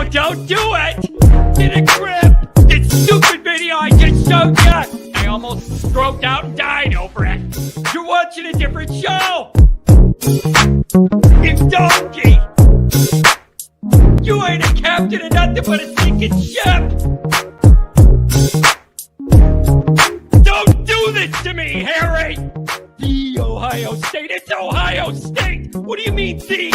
don't do it! Get a grip! This stupid video I just showed you! I almost stroked out and died over it. You're watching a different show! You donkey! You ain't a captain of nothing but a sinking ship! Don't do this to me, Harry! The Ohio State, it's Ohio State! What do you mean, the?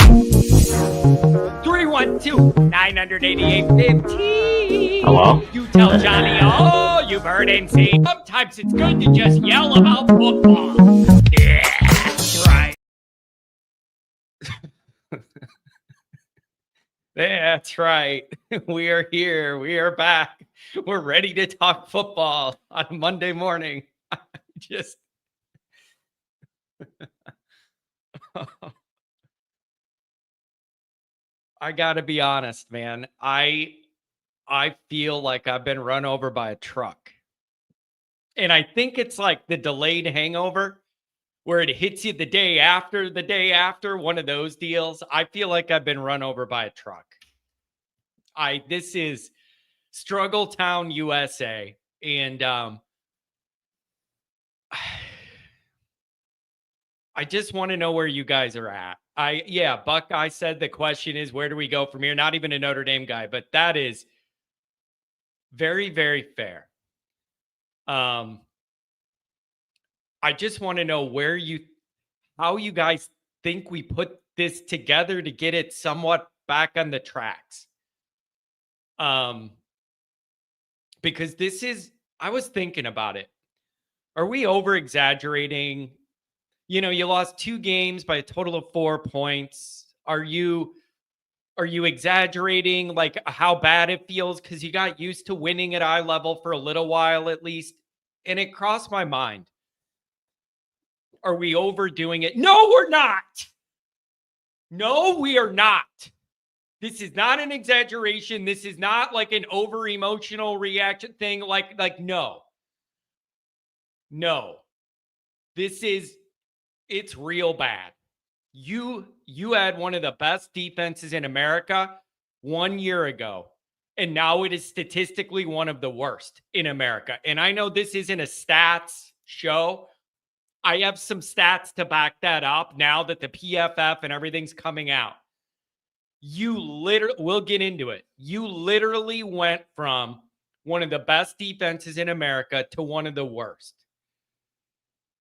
312-988-15. Hello? You tell Johnny all you've heard and seen. Sometimes it's good to just yell about football. Yeah, that's right. That's right. We are here. We are back. We're ready to talk football on Monday morning. Just... I gotta be honest, man. I feel like I've been run over by a truck. And I think it's like the delayed hangover where it hits you the day after, one of those deals. I feel like I've been run over by a truck. This is Struggle Town, USA. And I just want to know where you guys are at. Buckeye said the question is, where do we go from here? Not even a Notre Dame guy, but that is very, very fair. I just want to know how you guys think we put this together to get it somewhat back on the tracks. Because I was thinking about it. Are we over exaggerating? You know, you lost 2 games by a total of 4 points. Are you exaggerating like how bad it feels because you got used to winning at eye level for a little while at least? And it crossed my mind. Are we overdoing it? No, we're not. No, we are not. This is not an exaggeration. This is not like an over emotional reaction thing. Like no. It's real bad. You had one of the best defenses in America 1 year ago, and now it is statistically one of the worst in America. And I know this isn't a stats show. I have some stats to back that up now that the PFF and everything's coming out. We'll get into it. You literally went from one of the best defenses in America to one of the worst.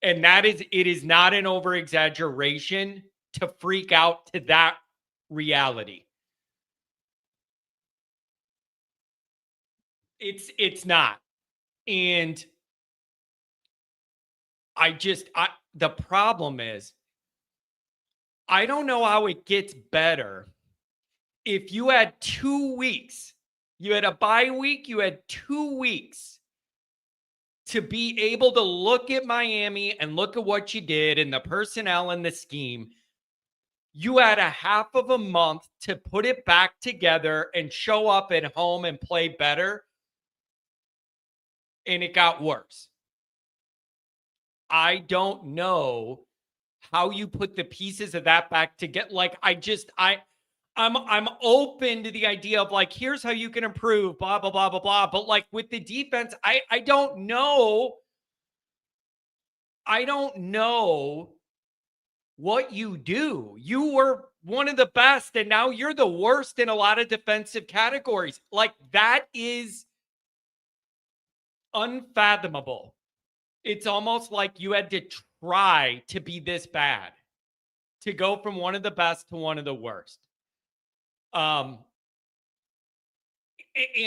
And it is not an over-exaggeration to freak out to that reality. It's not. And the problem is, I don't know how it gets better if you had 2 weeks. You had a bye week, you had 2 weeks to be able to look at Miami and look at what you did and the personnel and the scheme. You had a half of a month to put it back together and show up at home and play better. And it got worse. I don't know how you put the pieces of that back together. Like, I'm open to the idea of like, here's how you can improve, blah, blah, blah, blah, blah. But like with the defense, I don't know. I don't know what you do. You were one of the best, and now you're the worst in a lot of defensive categories. Like, that is unfathomable. It's almost like you had to try to be this bad to go from one of the best to one of the worst. And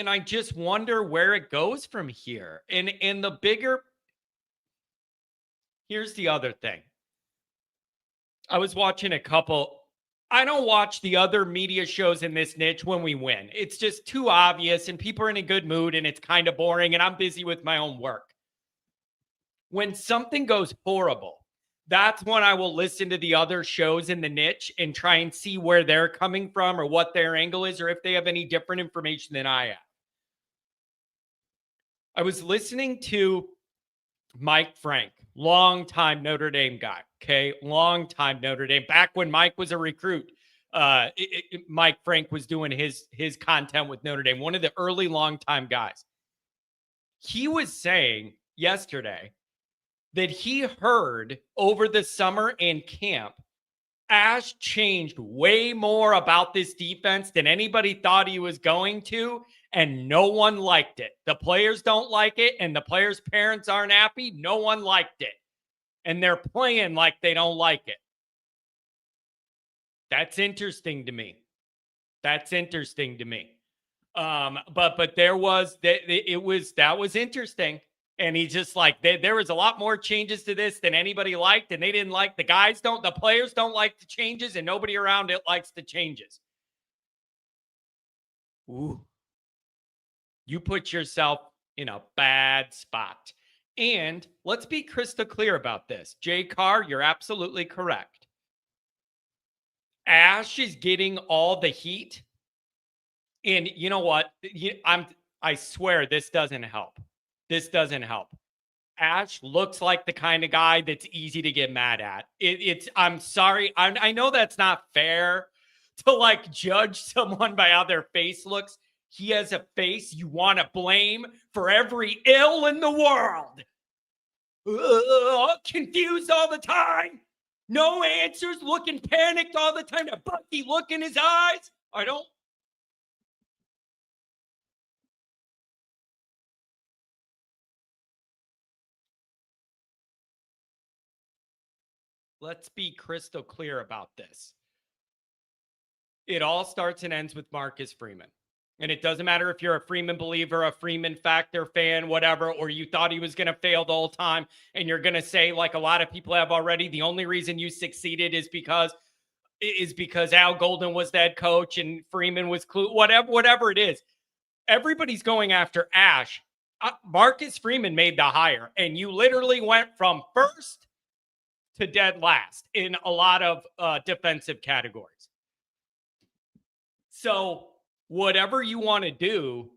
I just wonder where it goes from here. And here's the other thing. I was watching I don't watch the other media shows in this niche when we win. It's just too obvious and people are in a good mood and it's kind of boring and I'm busy with my own work. When something goes horrible, that's when I will listen to the other shows in the niche and try and see where they're coming from or what their angle is or if they have any different information than I have. I was listening to Mike Frank, longtime Notre Dame guy, okay? Longtime Notre Dame, back when Mike was a recruit. Mike Frank was doing his content with Notre Dame, one of the early longtime guys. He was saying yesterday that he heard over the summer and camp, Ash changed way more about this defense than anybody thought he was going to, and no one liked it. The players don't like it, and the players' parents aren't happy. No one liked it, and they're playing like they don't like it. That's interesting to me. That's interesting to me. But there was that was interesting. And he's just like, there was a lot more changes to this than anybody liked, and they didn't like the players don't like the changes, and nobody around it likes the changes. Ooh. You put yourself in a bad spot. And let's be crystal clear about this. Jay Carr, you're absolutely correct. Ash is getting all the heat. And you know what? I swear this doesn't help. This doesn't help. Ash looks like the kind of guy that's easy to get mad at. I'm sorry. I know that's not fair to like judge someone by how their face looks. He has a face you want to blame for every ill in the world. Confused all the time. No answers, looking panicked all the time. A Bucky look in his eyes. I don't. Let's be crystal clear about this. It all starts and ends with Marcus Freeman. And it doesn't matter if you're a Freeman believer, a Freeman factor fan, whatever, or you thought he was going to fail the whole time. And you're going to say, like a lot of people have already, the only reason you succeeded is because Al Golden was the head coach and Freeman was whatever it is. Everybody's going after Ash. Marcus Freeman made the hire, and you literally went from first to dead last in a lot of defensive categories. So whatever you want to do,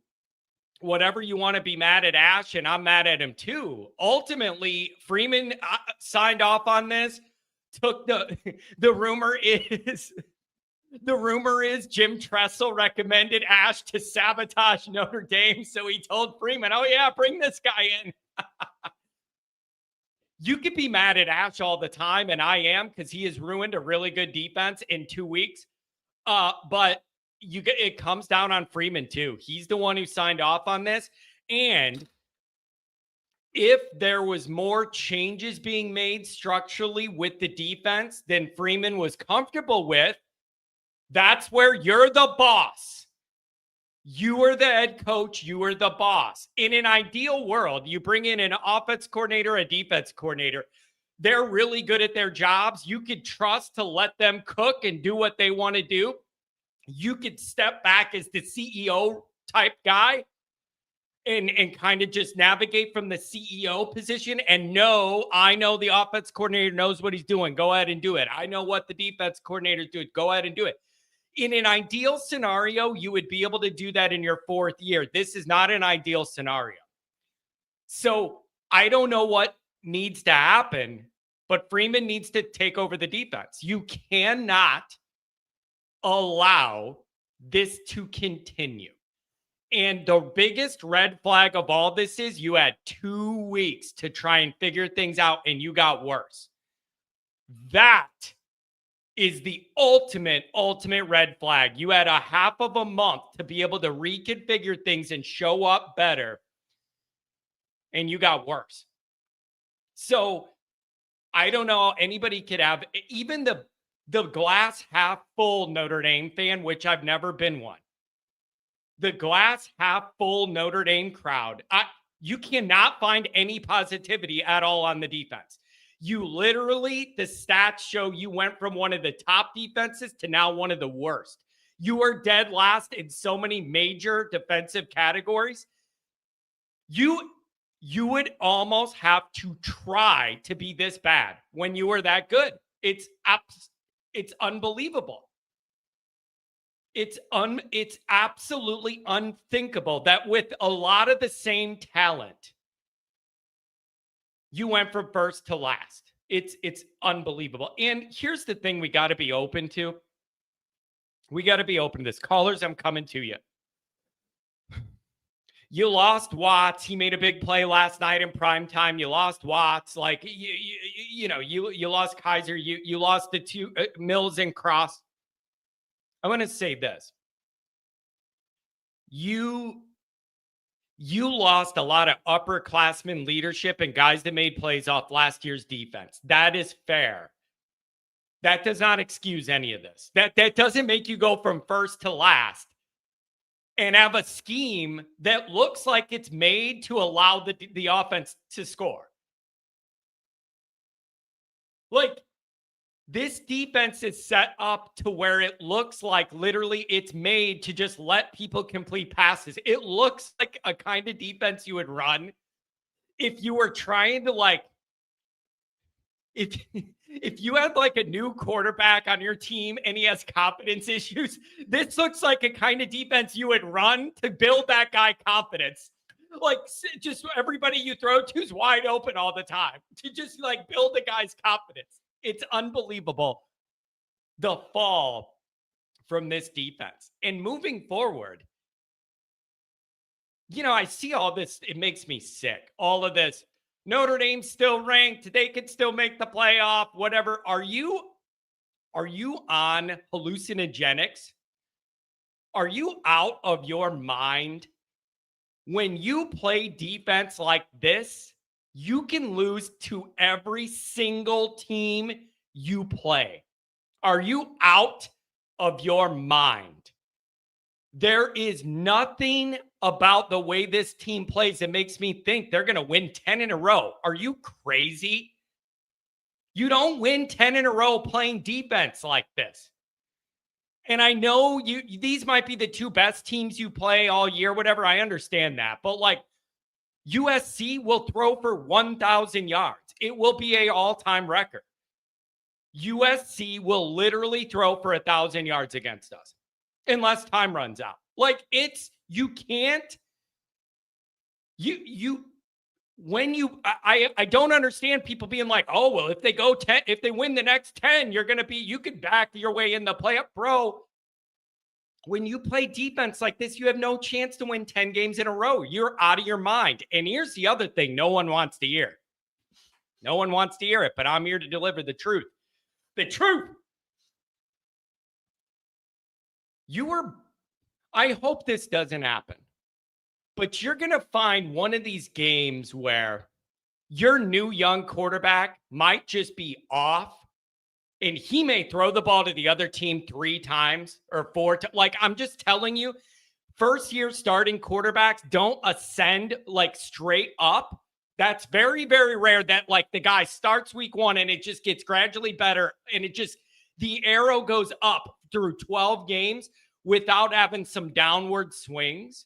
whatever you want to be mad at Ash, and I'm mad at him too. Ultimately, Freeman signed off on this. Took the rumor is Jim Tressel recommended Ash to sabotage Notre Dame, so he told Freeman, "Oh yeah, bring this guy in." You could be mad at Ash all the time, and I am, because he has ruined a really good defense in 2 weeks. But it comes down on Freeman too. He's the one who signed off on this. And if there was more changes being made structurally with the defense than Freeman was comfortable with, that's where you're the boss. You are the head coach. You are the boss. In an ideal world, you bring in an offense coordinator, a defense coordinator. They're really good at their jobs. You could trust to let them cook and do what they want to do. You could step back as the CEO type guy and kind of just navigate from the CEO position and I know the offense coordinator knows what he's doing. Go ahead and do it. I know what the defense coordinator is doing. Go ahead and do it. In an ideal scenario, you would be able to do that in your 4th year. This is not an ideal scenario. So I don't know what needs to happen, but Freeman needs to take over the defense. You cannot allow this to continue. And the biggest red flag of all this is you had 2 weeks to try and figure things out, and you got worse. That is the ultimate red flag. You had a half of a month to be able to reconfigure things and show up better, and you got worse. So I don't know. Anybody could have, even the glass half full Notre Dame fan, which I've never been one. The glass half full Notre Dame crowd, you cannot find any positivity at all on the defense. You literally, the stats show you went from one of the top defenses to now one of the worst. You are dead last in so many major defensive categories. You would almost have to try to be this bad when you were that good. It's unbelievable. It's absolutely unthinkable that with a lot of the same talent, you went from first to last. It's unbelievable. And here's the thing we got to be open to. We got to be open to this. Callers, I'm coming to you. You lost Watts. He made a big play last night in prime time. You lost Watts. Like, you lost Kaiser. You lost the two Mills and Cross. I want to say this. You lost a lot of upperclassmen leadership and guys that made plays off last year's defense. That is fair. That does not excuse any of this. That doesn't make you go from first to last and have a scheme that looks like it's made to allow the offense to score. Like, this defense is set up to where it looks like literally it's made to just let people complete passes. It looks like a kind of defense you would run if you were trying to, like, if you had like a new quarterback on your team and he has confidence issues, this looks like a kind of defense you would run to build that guy confidence. Like, just everybody you throw to is wide open all the time to just like build the guy's confidence. It's unbelievable, the fall from this defense. And moving forward, I see all this. It makes me sick. All of this. Notre Dame's still ranked. They could still make the playoff, whatever. Are you on hallucinogenics? Are you out of your mind? When you play defense like this, you can lose to every single team you play. Are you out of your mind? There is nothing about the way this team plays that makes me think they're going to win 10 in a row. Are you crazy? You don't win 10 in a row playing defense like this. And I know these might be the two best teams you play all year, whatever. I understand that. But like, USC will throw for 1,000 yards. It will be an all-time record. USC will literally throw for 1,000 yards against us unless time runs out. Like, you can't, I don't understand people being like, oh, well, if they go 10, if they win the next 10, you could back your way in the playoff. Bro, when you play defense like this, you have no chance to win 10 games in a row. You're out of your mind. And here's the other thing no one wants to hear. No one wants to hear it, but I'm here to deliver the truth. The truth. I hope this doesn't happen, but you're going to find one of these games where your new young quarterback might just be off and he may throw the ball to the other team 3 times or 4 times. Like, I'm just telling you, first year starting quarterbacks don't ascend like straight up. That's very, very rare that like the guy starts week 1 and it just gets gradually better. And the arrow goes up through 12 games without having some downward swings.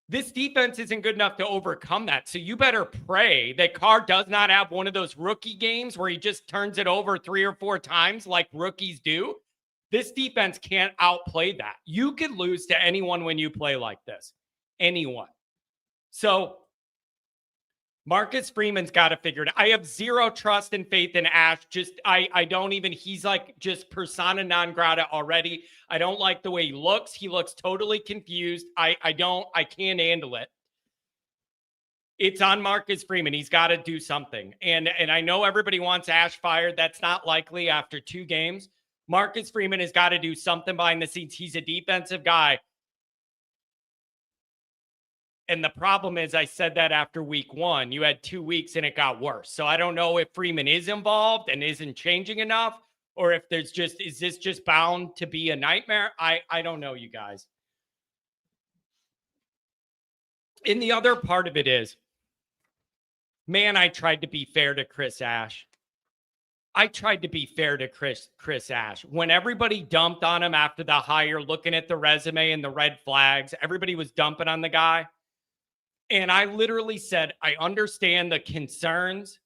This defense isn't good enough to overcome that. So you better pray that Carr does not have one of those rookie games where he just turns it over 3 or 4 times like rookies do. This defense can't outplay that. You could lose to anyone when you play like this. Anyone. So Marcus Freeman's got to figure it out. I have zero trust and faith in Ash. I don't even, he's like just persona non grata already. I don't like the way he looks. He looks totally confused. I can't handle it. It's on Marcus Freeman. He's got to do something. And I know everybody wants Ash fired. That's not likely after 2 games. Marcus Freeman has got to do something behind the scenes. He's a defensive guy. And the problem is, I said that after week 1, you had 2 weeks and it got worse. So I don't know if Freeman is involved and isn't changing enough, or if is this just bound to be a nightmare? I don't know, you guys. And the other part of it is, man, I tried to be fair to Chris Ash. Chris Ash. When everybody dumped on him after the hire, looking at the resume and the red flags, everybody was dumping on the guy. And I literally said, I understand the concerns.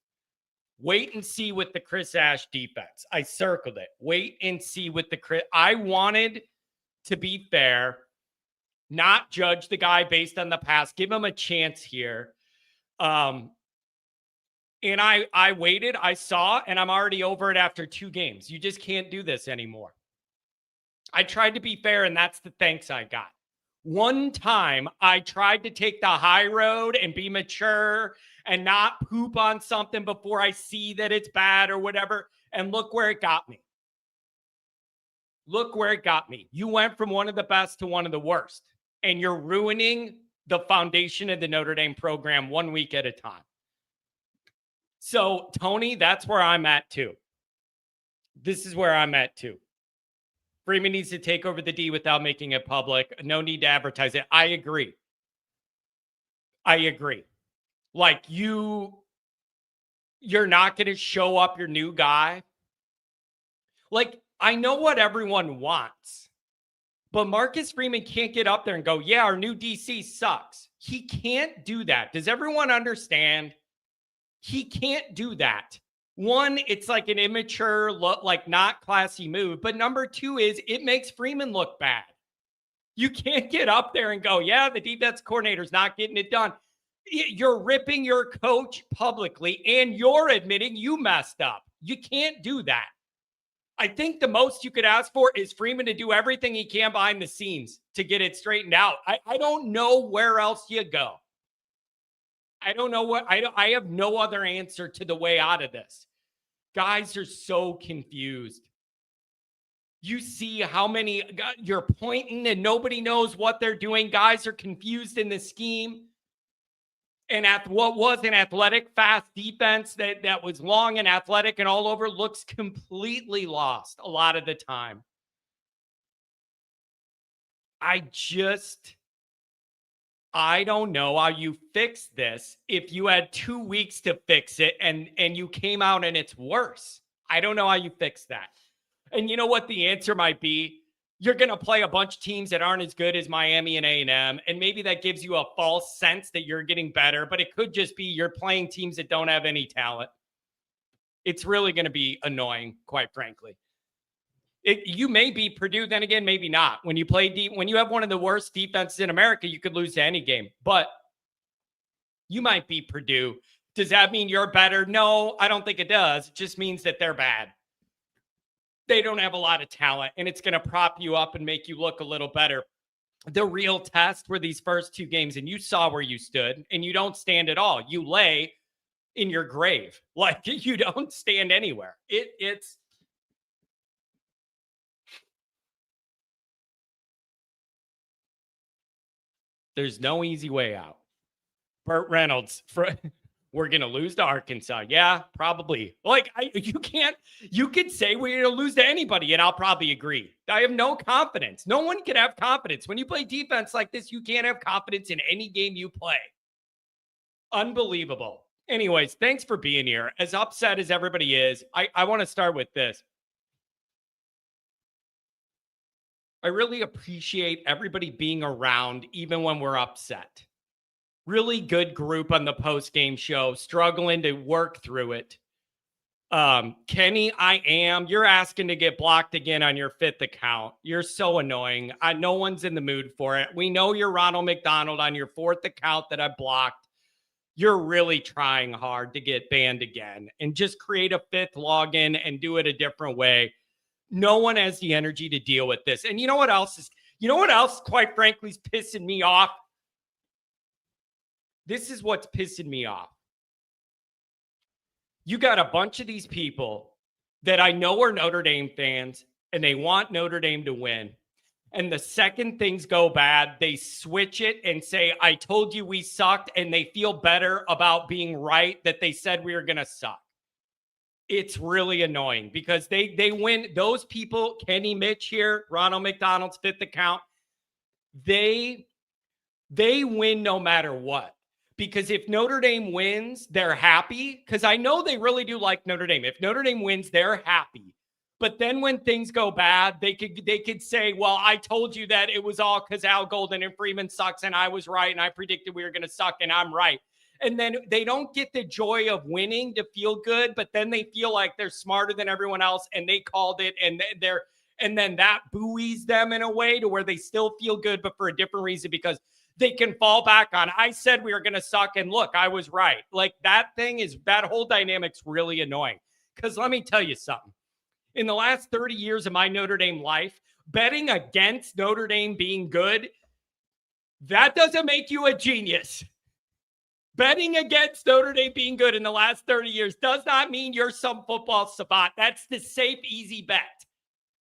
Wait and see with the Chris Ash defense. I circled it. Wait and see with the Chris. I wanted to be fair, not judge the guy based on the past. Give him a chance here. And I waited, I saw, and I'm already over it after 2 games. You just can't do this anymore. I tried to be fair, and that's the thanks I got. One time, I tried to take the high road and be mature and not poop on something before I see that it's bad or whatever. And look where it got me. Look where it got me. You went from one of the best to one of the worst, and you're ruining the foundation of the Notre Dame program 1 week at a time. So, Tony, that's where I'm at too. This is where I'm at too. Freeman needs to take over the D without making it public. No need to advertise it. I agree. Like you're not going to show up your new guy. Like, I know what everyone wants, but Marcus Freeman can't get up there and go, yeah, our new DC sucks. He can't do that. Does everyone understand? He can't do that. One, it's like an immature, like not classy move. But number two is it makes Freeman look bad. You can't get up there and go, yeah, the defense coordinator's not getting it done. You're ripping your coach publicly and you're admitting you messed up. You can't do that. I think the most you could ask for is Freeman to do everything he can behind the scenes to get it straightened out. I don't know where else you go. I don't know what I have no other answer to the way out of this. Guys are so confused. You see how many you're pointing and nobody knows what they're doing. Guys are confused in the scheme. And at what was an athletic, fast defense that was long and athletic and all over looks completely lost a lot of the time. I don't know how you fix this if you had 2 weeks to fix it and you came out and it's worse. I don't know how you fix that. And you know what the answer might be? You're going to play a bunch of teams that aren't as good as Miami and A&M, and maybe that gives you a false sense that you're getting better, but it could just be you're playing teams that don't have any talent. It's really going to be annoying, quite frankly. You may be Purdue, then again, maybe not. When you play when you have one of the worst defenses in America, you could lose to any game. But you might be Purdue. Does that mean you're better? No, I don't think it does. It just means that they're bad. They don't have a lot of talent, and it's going to prop you up and make you look a little better. The real test were these first 2 games, and you saw where you stood, and you don't stand at all. You lay in your grave. Like, you don't stand anywhere. There's no easy way out. Burt Reynolds, we're going to lose to Arkansas. Yeah, probably. Like, you could say we're going to lose to anybody, and I'll probably agree. I have no confidence. No one can have confidence. When you play defense like this, you can't have confidence in any game you play. Unbelievable. Anyways, thanks for being here. As upset as everybody is, I want to start with this. I really appreciate everybody being around, even when we're upset. Really good group on the post-game show, struggling to work through it. Kenny, you're asking to get blocked again on your 5th account. You're so annoying. No one's in the mood for it. We know you're Ronald McDonald on your 4th account that I blocked. You're really trying hard to get banned again and just create a 5th login and do it a different way. No one has the energy to deal with this. And you know what else, quite frankly, is pissing me off? This is what's pissing me off. You got a bunch of these people that I know are Notre Dame fans, and they want Notre Dame to win. And the second things go bad, they switch it and say, I told you we sucked, and they feel better about being right that they said we were going to suck. It's really annoying because they win. Those people, Kenny Mitch here, Ronald McDonald's 5th account, they win no matter what. Because if Notre Dame wins, they're happy. Because I know they really do like Notre Dame. If Notre Dame wins, they're happy. But then when things go bad, they could say, well, I told you that it was all because Al Golden and Freeman sucks and I was right and I predicted we were going to suck and I'm right. And then they don't get the joy of winning to feel good, but then they feel like they're smarter than everyone else and they called it and And then that buoys them in a way to where they still feel good, but for a different reason, because they can fall back on, I said we were going to suck, and look, I was right. Like that whole dynamic's really annoying. Because let me tell you something. In the last 30 years of my Notre Dame life, betting against Notre Dame being good, that doesn't make you a genius. Betting against Notre Dame being good in the last 30 years does not mean you're some football savant. That's the safe, easy bet.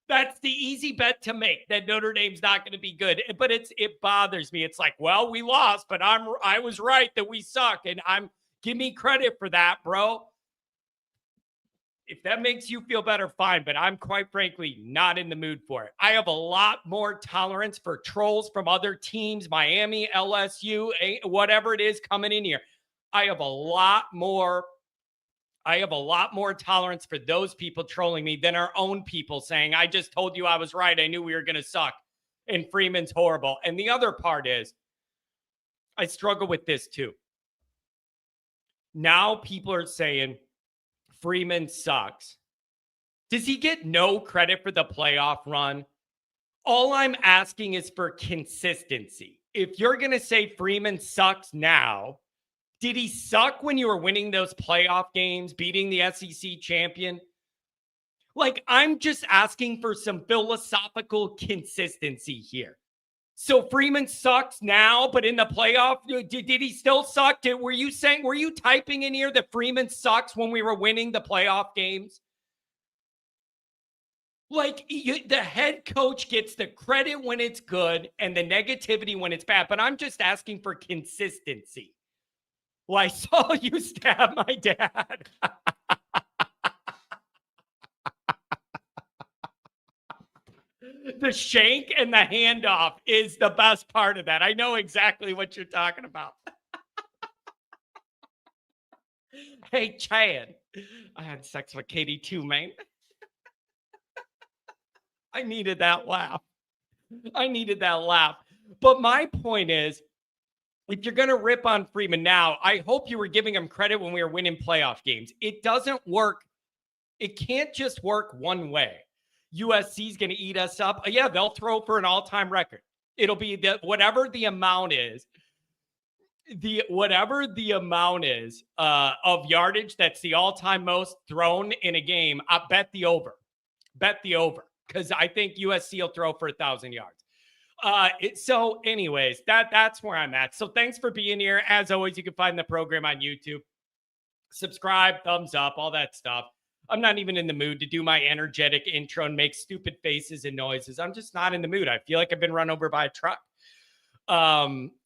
That's the easy bet to make, that Notre Dame's not going to be good. But it bothers me. It's like, well, we lost, but I was right that we suck, and give me credit for that, bro. If that makes you feel better, fine, but I'm quite frankly not in the mood for it. I have a lot more tolerance for trolls from other teams, Miami, LSU, whatever it is coming in here. I have a lot more tolerance for those people trolling me than our own people saying, I just told you I was right. I knew we were going to suck, and Freeman's horrible. And the other part is, I struggle with this too. Now people are saying, Freeman sucks. Does he get no credit for the playoff run? All I'm asking is for consistency. If you're going to say Freeman sucks now, did he suck when you were winning those playoff games, beating the SEC champion? Like, I'm just asking for some philosophical consistency here. So Freeman sucks now, but in the playoff, did he still suck? Were you typing in here that Freeman sucks when we were winning the playoff games? Like, the head coach gets the credit when it's good and the negativity when it's bad, but I'm just asking for consistency. Well, I saw you stab my dad. The shank and the handoff is the best part of that. I know exactly what you're talking about. Hey, Chad, I had sex with Katie too, man. I needed that laugh. But my point is, if you're going to rip on Freeman now, I hope you were giving him credit when we were winning playoff games. It doesn't work. It can't just work one way. USC's going to eat us up. Yeah, they'll throw for an all-time record. It'll be whatever the amount is. Whatever the amount is of yardage, that's the all-time most thrown in a game. I bet the over. Because I think USC will throw for 1,000 yards. So anyways, that's where I'm at. So thanks for being here. As always, you can find the program on YouTube. Subscribe, thumbs up, all that stuff. I'm not even in the mood to do my energetic intro and make stupid faces and noises. I'm just not in the mood. I feel like I've been run over by a truck.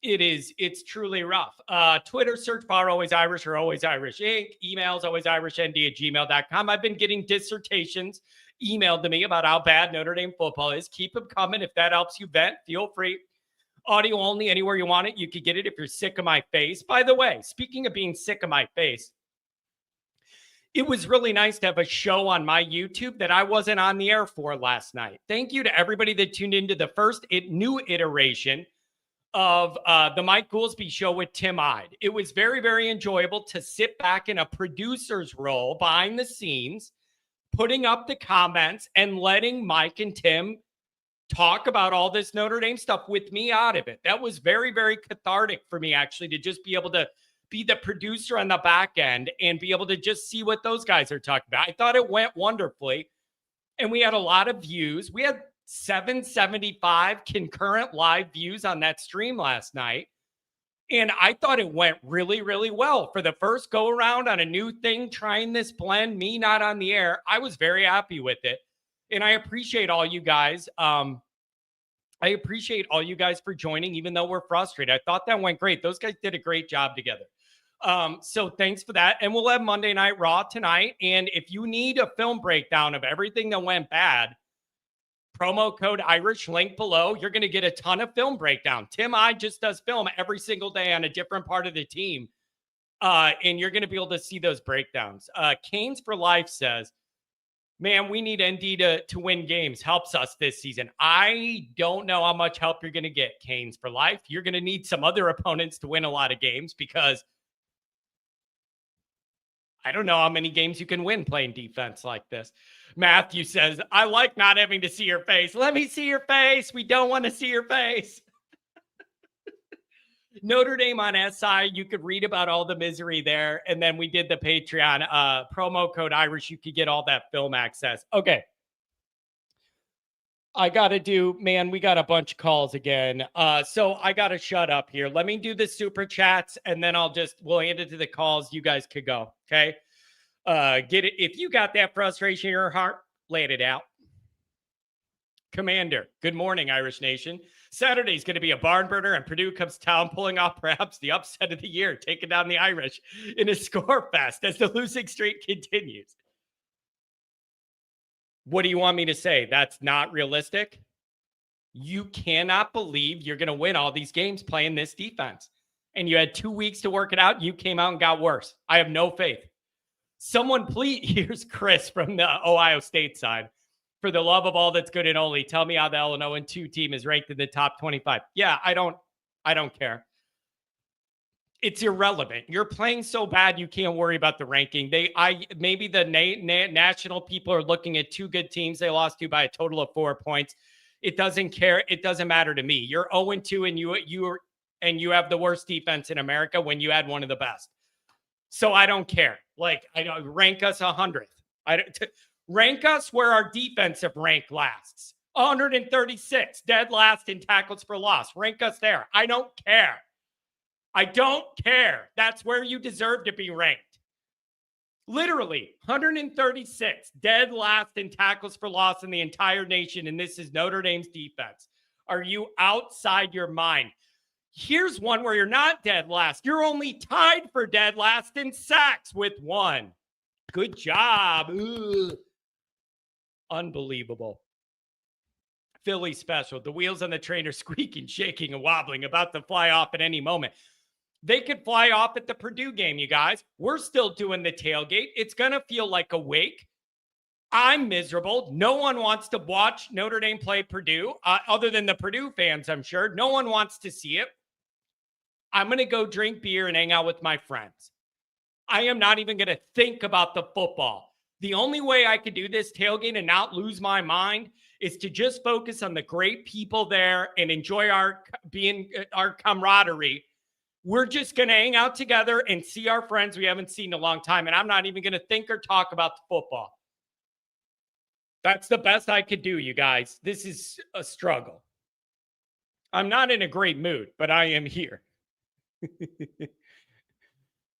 It's truly rough. Twitter, search bar Always Irish or Always Irish Inc. Emails alwaysirishnd@gmail.com. I've been getting dissertations emailed to me about how bad Notre Dame football is. Keep them coming. If that helps you vent, feel free. Audio only, anywhere you want it. You could get it if you're sick of my face. By the way, speaking of being sick of my face, it was really nice to have a show on my YouTube that I wasn't on the air for last night. Thank you to everybody that tuned into the first new iteration of the Mike Goolsby show with Tim Ide. It was very, very enjoyable to sit back in a producer's role behind the scenes, putting up the comments and letting Mike and Tim talk about all this Notre Dame stuff with me out of it. That was very, very cathartic for me, actually, to just be able to be the producer on the back end and be able to just see what those guys are talking about. I thought it went wonderfully. And we had a lot of views. We had 775 concurrent live views on that stream last night. And I thought it went really, really well. For the first go around on a new thing, trying this blend, me not on the air, I was very happy with it. And I appreciate all you guys. I appreciate all you guys for joining, even though we're frustrated. I thought that went great. Those guys did a great job together. So thanks for that. And we'll have Monday Night Raw tonight. And if you need a film breakdown of everything that went bad, promo code Irish, link below. You're going to get a ton of film breakdown. Tim Ide just does film every single day on a different part of the team. And you're going to be able to see those breakdowns. Canes for Life says, man, we need ND to win games. Helps us this season. I don't know how much help you're going to get, Canes for Life. You're going to need some other opponents to win a lot of games, because I don't know how many games you can win playing defense like this. Matthew says, I like not having to see your face. Let me see your face. We don't want to see your face. Notre Dame on SI, you could read about all the misery there. And then we did the Patreon promo code Irish. You could get all that film access. Okay. I got to do, man, we got a bunch of calls again. So I got to shut up here. Let me do the super chats and then we'll hand it to the calls. You guys could go. Okay. Get it. If you got that frustration in your heart, let it out. Commander, good morning, Irish Nation. Saturday's going to be a barn burner, and Purdue comes to town, pulling off perhaps the upset of the year, taking down the Irish in a score fest as the losing streak continues. What do you want me to say? That's not realistic? You cannot believe you're going to win all these games playing this defense. And you had 2 weeks to work it out. You came out and got worse. I have no faith. Someone please, here's Chris from the Ohio State side. For the love of all that's good and only, tell me how the Illinois 2 team is ranked in the top 25. Yeah, I don't care. It's irrelevant. You're playing so bad, you can't worry about the ranking. Maybe the national people are looking at 2 good teams they lost to by a total of 4 points. It doesn't care. It doesn't matter to me. You're 0-2 and you have the worst defense in America when you had one of the best. So I don't care. Like, I don't rank us 100th. Rank us where our defensive rank lasts. 136, dead last in tackles for loss. Rank us there. I don't care. I don't care. That's where you deserve to be ranked. Literally, 136, dead last in tackles for loss in the entire nation, and this is Notre Dame's defense. Are you outside your mind? Here's one where you're not dead last. You're only tied for dead last in sacks with 1. Good job. Ugh. Unbelievable. Philly special. The wheels on the train are squeaking, shaking, and wobbling, about to fly off at any moment. They could fly off at the Purdue game, you guys. We're still doing the tailgate. It's going to feel like a wake. I'm miserable. No one wants to watch Notre Dame play Purdue, other than the Purdue fans, I'm sure. No one wants to see it. I'm going to go drink beer and hang out with my friends. I am not even going to think about the football. The only way I could do this tailgate and not lose my mind is to just focus on the great people there and enjoy our camaraderie. We're just going to hang out together and see our friends we haven't seen in a long time. And I'm not even going to think or talk about the football. That's the best I could do, you guys. This is a struggle. I'm not in a great mood, but I am here.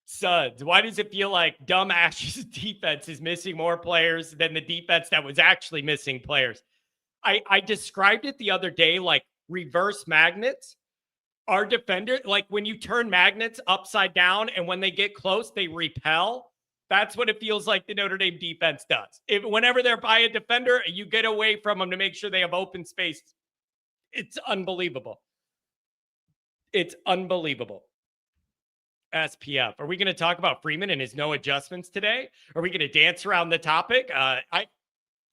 Suds, why does it feel like dumb Ash's defense is missing more players than the defense that was actually missing players? I described it the other day like reverse magnets. Our defender, like when you turn magnets upside down and when they get close, they repel. That's what it feels like the Notre Dame defense does. Whenever they're by a defender, you get away from them to make sure they have open space. It's unbelievable. It's unbelievable. SPF. Are we going to talk about Freeman and his no adjustments today? Are we going to dance around the topic?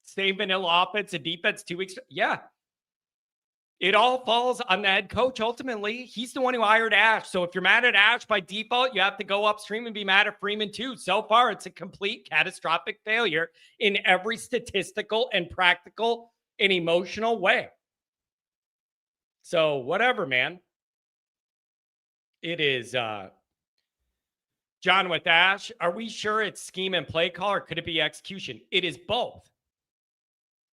Same vanilla offense and defense 2 weeks. Yeah. It all falls on the head coach. Ultimately, he's the one who hired Ash. So if you're mad at Ash by default, you have to go upstream and be mad at Freeman too. So far, it's a complete catastrophic failure in every statistical and practical and emotional way. So whatever, man. It is John with Ash. Are we sure it's scheme and play call, or could it be execution? It is both.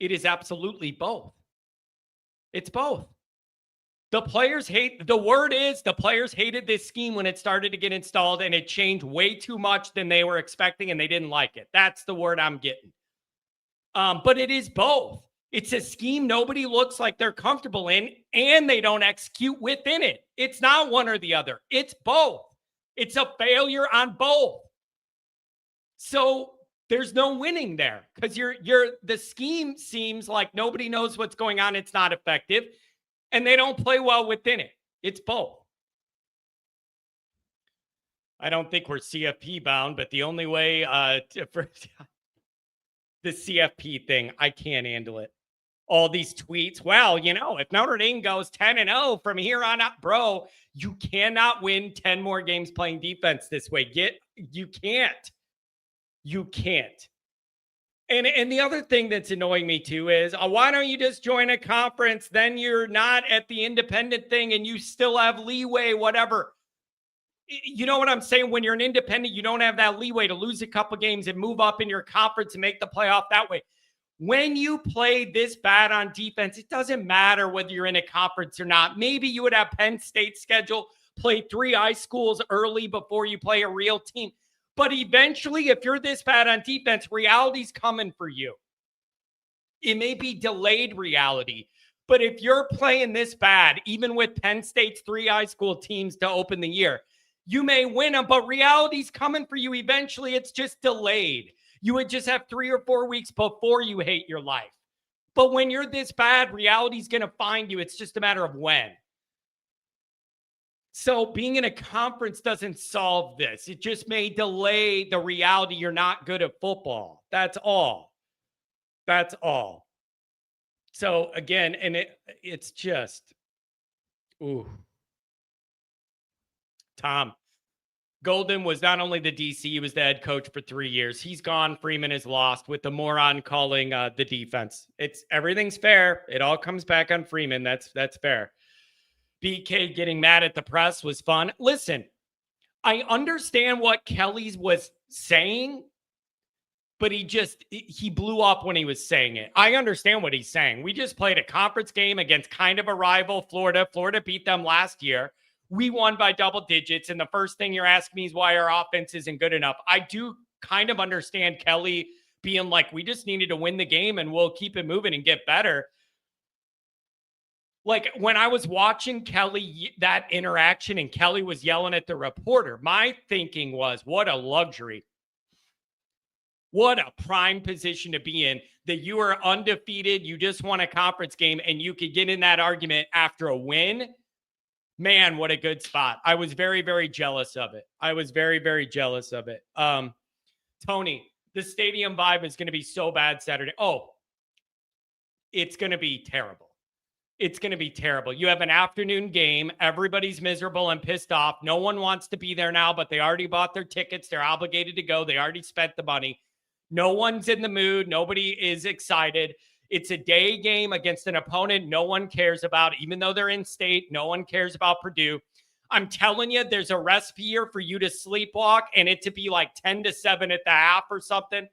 It is absolutely both. It's both. The players hated this scheme when it started to get installed, and it changed way too much than they were expecting, and they didn't like it. That's the word I'm getting. But it is both. It's a scheme nobody looks like they're comfortable in, and they don't execute within it. It's not one or the other. It's both. It's a failure on both. So there's no winning there because the scheme seems like nobody knows what's going on. It's not effective, and they don't play well within it. It's both. I don't think we're CFP bound, but the only way for the CFP thing, I can't handle it. All these tweets. Well, if Notre Dame goes 10-0 from here on out, bro, you cannot win 10 more games playing defense this way. You can't. You can't. And the other thing that's annoying me too is why don't you just join a conference? Then you're not at the independent thing and you still have leeway, whatever. You know what I'm saying? When you're an independent, you don't have that leeway to lose a couple games and move up in your conference and make the playoff that way. When you play this bad on defense, it doesn't matter whether you're in a conference or not. Maybe you would have Penn State schedule, play 3 high schools early before you play a real team. But eventually, if you're this bad on defense, reality's coming for you. It may be delayed reality, but if you're playing this bad, even with Penn State's 3 high school teams to open the year, you may win them, but reality's coming for you eventually. It's just delayed. You would just have 3 or 4 weeks before you hate your life. But when you're this bad, reality's going to find you. It's just a matter of when. So being in a conference doesn't solve this. It just may delay the reality you're not good at football. That's all. That's all. So again, and it's just, ooh. Tom, Golden was not only the DC, he was the head coach for 3 years. He's gone. Freeman is lost with the moron calling the defense. Everything's fair. It all comes back on Freeman. That's fair. BK getting mad at the press was fun. Listen, I understand what Kelly's was saying, but he blew up when he was saying it. I understand what he's saying. We just played a conference game against kind of a rival, Florida. Florida beat them last year. We won by double digits. And the first thing you're asking me is why our offense isn't good enough. I do kind of understand Kelly being like, we just needed to win the game and we'll keep it moving and get better. Like when I was watching Kelly, that interaction, and Kelly was yelling at the reporter, my thinking was, what a luxury. What a prime position to be in, that you are undefeated. You just won a conference game and you could get in that argument after a win. Man, what a good spot. I was very, very jealous of it. I was very, very jealous of it. Tony, the stadium vibe is going to be so bad Saturday. Oh, it's going to be terrible. It's going to be terrible. You have an afternoon game. Everybody's miserable and pissed off. No one wants to be there now, but they already bought their tickets. They're obligated to go. They already spent the money. No one's in the mood. Nobody is excited. It's a day game against an opponent no one cares about, even though they're in state. No one cares about Purdue. I'm telling you, there's a recipe here for you to sleepwalk and it to be like 10-7 at the half or something.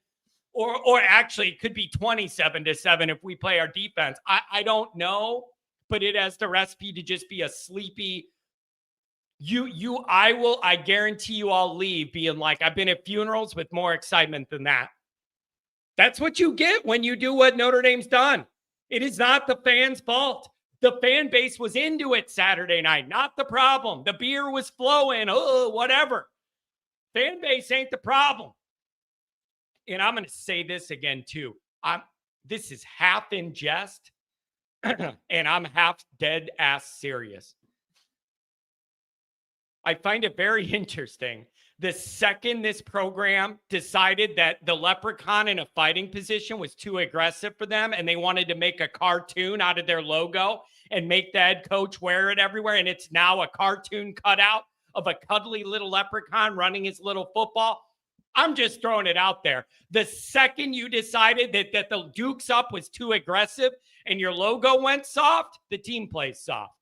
Or actually, it could be 27-7 if we play our defense. I don't know, but it has the recipe to just be a sleepy. I guarantee you I'll leave being like, I've been at funerals with more excitement than that. That's what you get when you do what Notre Dame's done. It is not the fans' fault. The fan base was into it Saturday night, not the problem. The beer was flowing, whatever. Fan base ain't the problem. And I'm going to say this again, too. This is half in jest, and I'm half dead-ass serious. I find it very interesting. The second this program decided that the leprechaun in a fighting position was too aggressive for them, and they wanted to make a cartoon out of their logo and make the head coach wear it everywhere, and it's now a cartoon cutout of a cuddly little leprechaun running his little football. I'm just throwing it out there. The second you decided that the Dukes Up was too aggressive and your logo went soft, the team plays soft.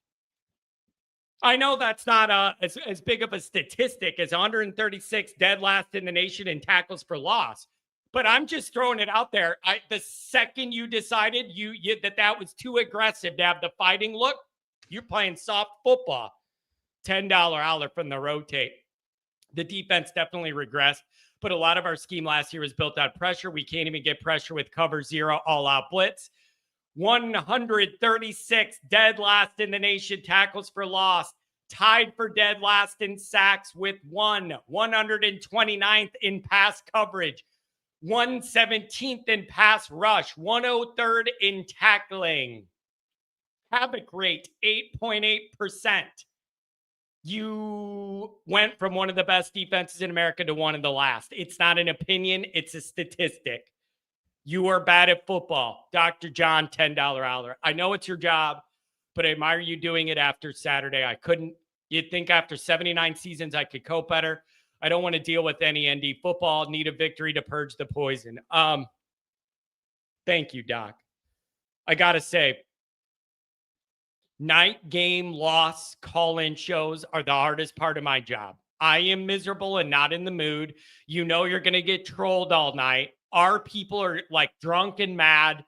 I know that's not as big of a statistic as 136 dead last in the nation in tackles for loss, but I'm just throwing it out there. The second you decided that was too aggressive to have the fighting look, you're playing soft football. $10 holler from the rotate. The defense definitely regressed, but a lot of our scheme last year was built on pressure. We can't even get pressure with cover zero, all-out blitz. 136 dead last in the nation tackles for loss, tied for dead last in sacks with 129th in pass coverage, 117th in pass rush, 103rd in tackling. Havoc rate, 8.8%. You went from one of the best defenses in America to one of the last. It's not an opinion, it's a statistic. You are bad at football. Dr. John, $10 holler. I know it's your job, but I admire you doing it after Saturday. I couldn't. You'd think after 79 seasons I could cope better. I don't want to deal with any ND football. Need a victory to purge the poison. Thank you, Doc. I got to say, night game loss call-in shows are the hardest part of my job. I am miserable and not in the mood. You know you're going to get trolled all night. Our people are like drunk and mad.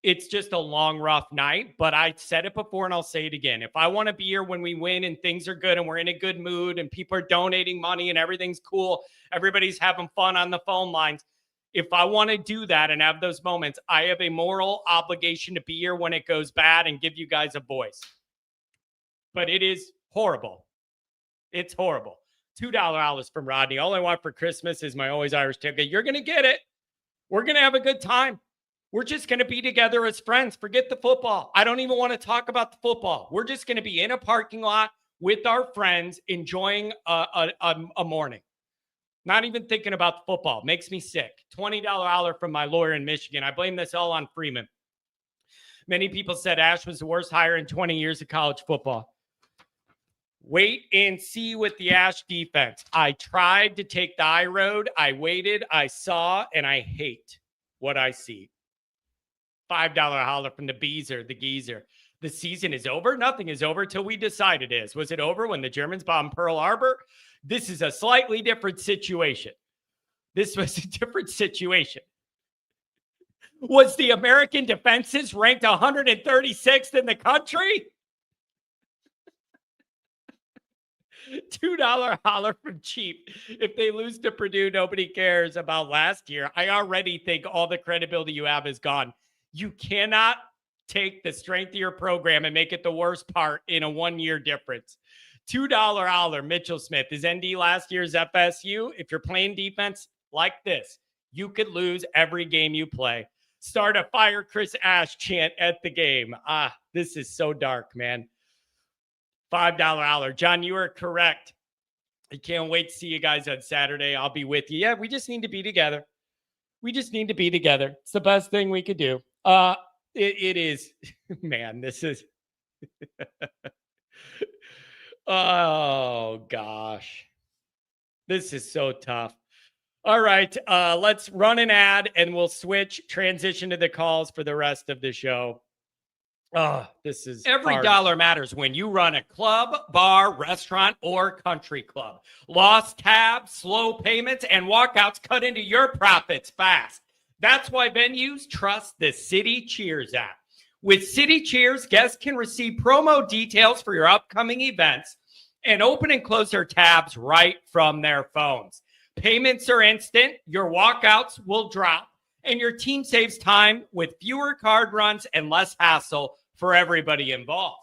It's just a long, rough night, but I said it before and I'll say it again. If I want to be here when we win and things are good and we're in a good mood and people are donating money and everything's cool, everybody's having fun on the phone lines. If I want to do that and have those moments, I have a moral obligation to be here when it goes bad and give you guys a voice. But it is horrible. It's horrible. $2 Alice from Rodney. All I want for Christmas is my Always Irish ticket. You're going to get it. We're going to have a good time. We're just going to be together as friends. Forget the football. I don't even want to talk about the football. We're just going to be in a parking lot with our friends enjoying a morning. Not even thinking about the football. Makes me sick. $20 hour from my lawyer in Michigan. I blame this all on Freeman. Many people said Ash was the worst hire in 20 years of college football. Wait and see with the Ash defense. I tried to take the high road. I waited, I saw, and I hate what I see. $5 holler from the geezer. The season is over. Nothing is over till we decide it is. Was it over when the Germans bombed Pearl Harbor? This is a slightly different situation. This was a different situation. Was the American defenses ranked 136th in the country? $2 holler from Cheap. If they lose to Purdue, nobody cares about last year. I already think all the credibility you have is gone. You cannot take the strength of your program and make it the worst part in a 1 year difference. $2 holler, Mitchell Smith. Is ND last year's FSU? If you're playing defense like this, you could lose every game you play. Start a fire Chris Ash chant at the game. This is so dark, man. $5 holler. John, you are correct. I can't wait to see you guys on Saturday. I'll be with you. Yeah, we just need to be together. It's the best thing we could do. It is, man, this is, oh gosh, this is so tough. All right, let's run an ad and we'll transition to the calls for the rest of the show. This is every hard. Dollar matters when you run a club, bar, restaurant, or country club. Lost tabs, slow payments, and walkouts cut into your profits fast. That's why venues trust the citycheers app. With citycheers, guests can receive promo details for your upcoming events and open and close their tabs right from their phones. Payments are instant, your walkouts will drop, and your team saves time with fewer card runs and less hassle for everybody involved.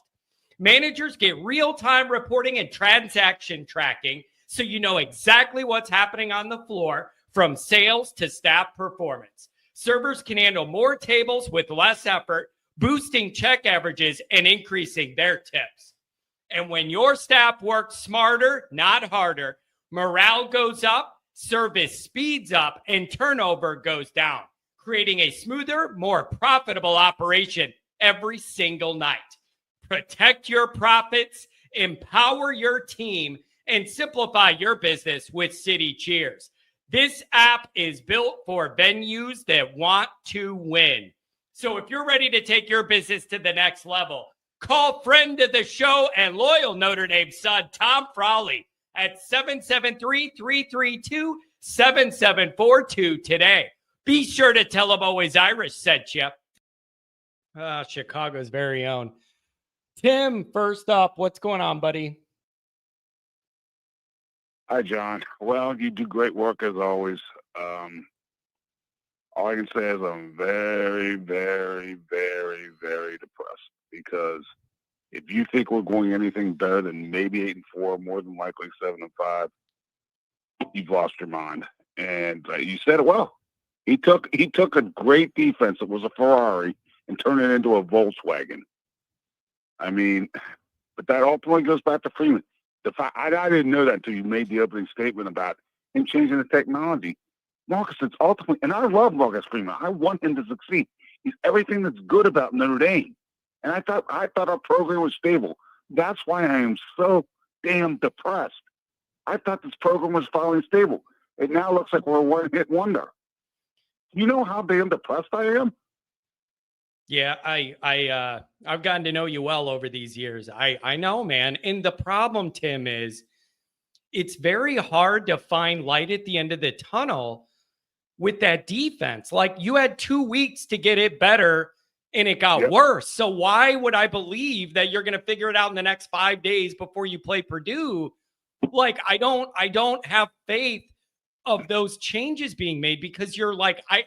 Managers get real-time reporting and transaction tracking so you know exactly what's happening on the floor, from sales to staff performance. Servers can handle more tables with less effort, boosting check averages and increasing their tips. And when your staff works smarter, not harder, morale goes up, service speeds up, and turnover goes down, creating a smoother, more profitable operation every single night. Protect your profits, empower your team, and simplify your business with citycheers. This app is built for venues that want to win. So if you're ready to take your business to the next level, call friend of the show and loyal Notre Dame son, Tom Frawley, at 773-332-7742 today. Be sure to tell him Always Irish sent you. Chicago's very own. Tim, first up, what's going on, buddy? Hi, John. Well, you do great work as always. All I can say is I'm very, very, very, very depressed, because if you think we're going anything better than maybe 8-4, more than likely 7-5, you've lost your mind. And you said it well. He took a great defense that was a Ferrari and turned it into a Volkswagen. I mean, but that ultimately goes back to Freeman. I didn't know that until you made the opening statement about him changing the technology. Marcus, it's ultimately, and I love Marcus Freeman. I want him to succeed. He's everything that's good about Notre Dame. And I thought our program was stable. That's why I am so damn depressed. I thought this program was finally stable. It now looks like we're a one-hit wonder. You know how damn depressed I am? Yeah, I've gotten to know you well over these years. I know, man. And the problem, Tim, is it's very hard to find light at the end of the tunnel with that defense. Like, you had 2 weeks to get it better and it got worse. So why would I believe that you're going to figure it out in the next 5 days before you play Purdue? Like, I don't have faith of those changes being made, because you're like, I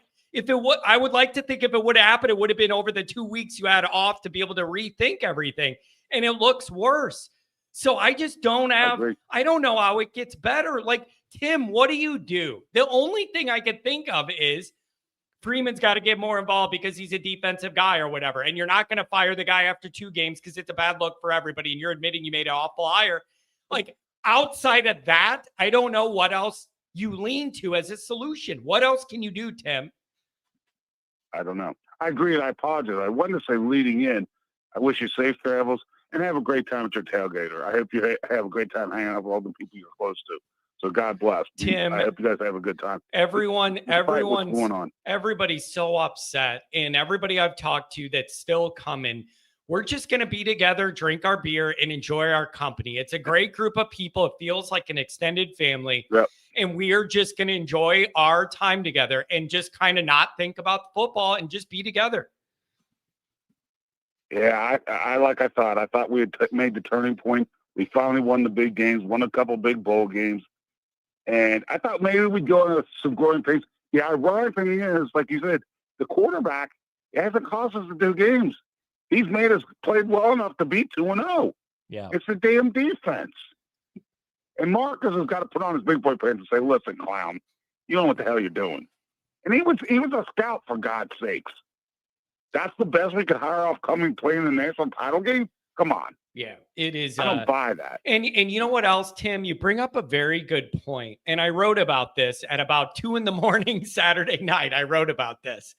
would like to think if it would have happened, it would have been over the 2 weeks you had off to be able to rethink everything. And it looks worse. So I just don't have, I don't know how it gets better. Like, Tim, what do you do? The only thing I can think of is Freeman's got to get more involved because he's a defensive guy or whatever. And you're not going to fire the guy after 2 games because it's a bad look for everybody. And you're admitting you made an awful hire. Like, outside of that, I don't know what else you lean to as a solution. What else can you do, Tim? I don't know. I agree, and I apologize. I wanted to say leading in, I wish you safe travels and have a great time at your tailgater. I hope you have a great time hanging out with all the people you're close to. So God bless. Tim, I hope you guys have a good time. Everyone's going on. Everybody's so upset, and everybody I've talked to that's still coming, we're just going to be together, drink our beer, and enjoy our company. It's a great group of people. It feels like an extended family. Yep. And we are just going to enjoy our time together and just kind of not think about football and just be together. Yeah, I like I thought we had made the turning point. We finally won the big games, won a couple big bowl games. And I thought maybe we'd go on some growing pace. The ironic thing is, like you said, the quarterback hasn't cost us the 2 games. He's made us play well enough to be 2-0. Yeah. It's the damn defense. And Marcus has got to put on his big boy pants and say, listen, clown, you know what the hell you're doing. And he was a scout, for God's sakes. That's the best we could hire off coming playing the national title game? Come on. Yeah, it is. I don't buy that. And you know what else, Tim? You bring up a very good point. And I wrote about this at about 2 a.m. Saturday night. I wrote about this.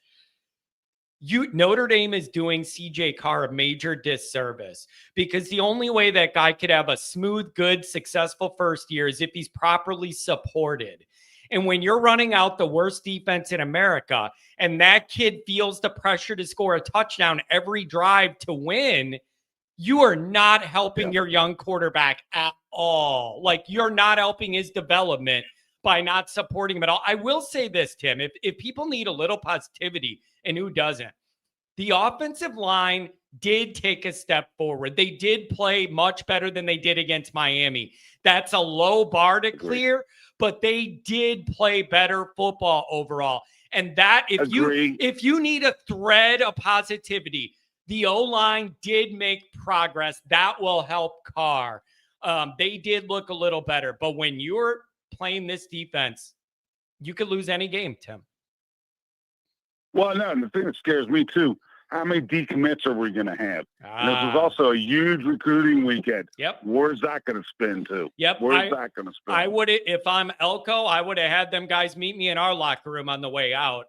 Notre Dame is doing CJ Carr a major disservice, because the only way that guy could have a smooth, good, successful first year is if he's properly supported. And when you're running out the worst defense in America and that kid feels the pressure to score a touchdown every drive to win, you are not helping your young quarterback at all. Like, you're not helping his development by not supporting him at all. I will say this, Tim, if people need a little positivity, and who doesn't, the offensive line did take a step forward. They did play much better than they did against Miami. That's a low bar to clear, but they did play better football overall. And that, if you need a thread of positivity, the O-line did make progress. That will help Carr. They did look a little better. But when you're playing this defense, you could lose any game, Tim. Well, no, and the thing that scares me, too, how many decommits are we going to have? This is also a huge recruiting weekend. Yep. Where's that going to spin to? Yep. Where's that going to spin? I would, if I'm Elko, I would have had them guys meet me in our locker room on the way out.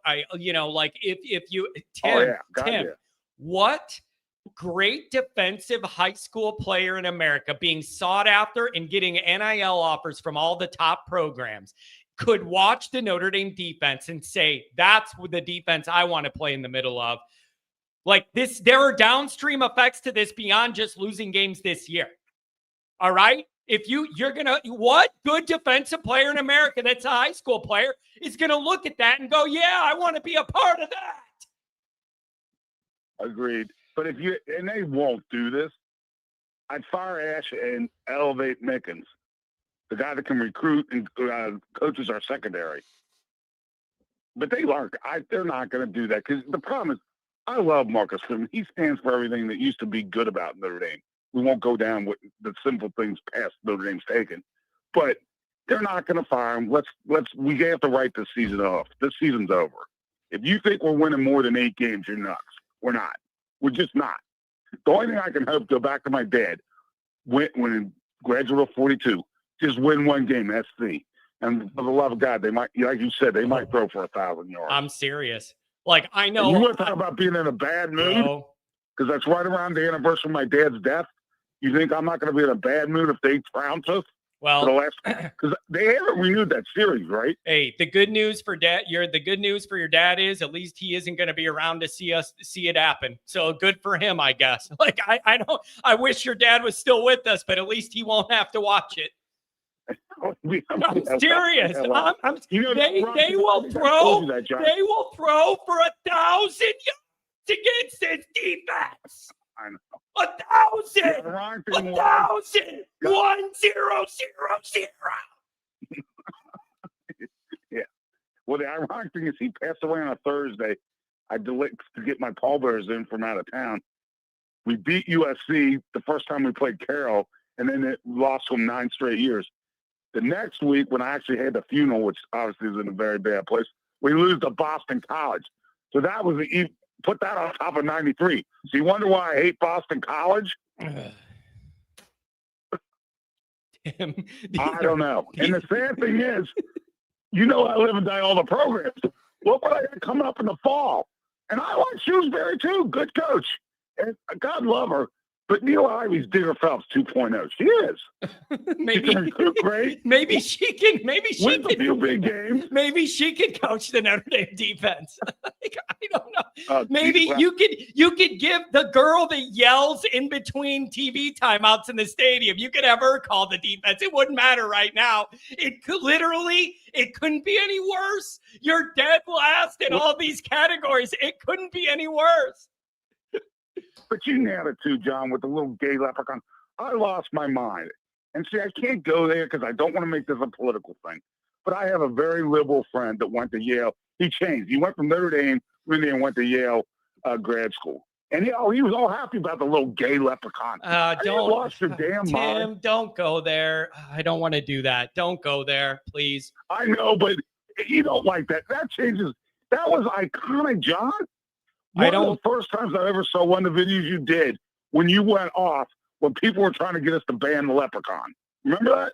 Tim, what great defensive high school player in America being sought after and getting NIL offers from all the top programs could watch the Notre Dame defense and say, that's the defense I want to play in the middle of. Like this, there are downstream effects to this beyond just losing games this year. All right? If what good defensive player in America that's a high school player is going to look at that and go, yeah, I want to be a part of that. Agreed. But and they won't do this, I'd fire Ash and elevate Mickens, the guy that can recruit and coaches our secondary. But they're not going to do that, because the problem is, I love Marcus Freeman. He stands for everything that used to be good about Notre Dame. We won't go down with the simple things past Notre Dame's taken, but they're not going to fire him. We have to write this season off. This season's over. If you think we're winning more than 8 games, you're nuts. We're not. We're just not. The only thing I can hope, go back to my dad, when in graduate of 42, just win 1 game, SC. And for the love of God, they might, like you said, they might throw for 1,000 yards. I'm serious. Like, I know. And you want to talk about being in a bad mood? Because that's right around the anniversary of my dad's death. You think I'm not going to be in a bad mood if they trounce us? for the Well, last, because they haven't renewed that series, right? hey, the good news for your dad is at least he isn't going to be around to see it happen. So good for him, I guess. Like I wish your dad was still with us, but at least he won't have to watch it. I'm serious. They will throw for 1,000 yards against this defense. I know. 1,000. Yeah, 1,000. 1,000. Yeah. Well, the ironic thing is he passed away on a Thursday. I delayed to get my pallbearers in from out of town. We beat USC the first time we played Carroll, and then it lost them 9 straight years. The next week, when I actually had the funeral, which obviously is in a very bad place, we lose to Boston College. So that was put that on top of 93. So you wonder why I hate Boston College? Tim, I don't know. And the sad thing is, I live and die all the programs. Look what I got coming up in the fall. And I like Shrewsbury too. Good coach. And God love her. But Neil Ivy's Digger Phelps 2.0. She is. maybe she can recruit great. Maybe she can. Wins a few big games. Maybe she could coach the Notre Dame defense. I don't know. Maybe you could give the girl that yells in between TV timeouts in the stadium. You could have her call the defense. It wouldn't matter right now. It couldn't be any worse. You're dead last in all these categories. It couldn't be any worse. But you nailed it too, John, with the little gay leprechaun. I lost my mind. And see, I can't go there because I don't want to make this a political thing. But I have a very liberal friend that went to Yale. He changed. He went from Notre Dame, really, and went to Yale grad school. And he was all happy about the little gay leprechaun. Don't lost your damn Tim, mind. Don't go there. I don't want to do that. Don't go there, please. I know, but you don't like that. That changes. That was iconic, John. One of the first times I ever saw one of the videos you did when you went off when people were trying to get us to ban the leprechaun. Remember that?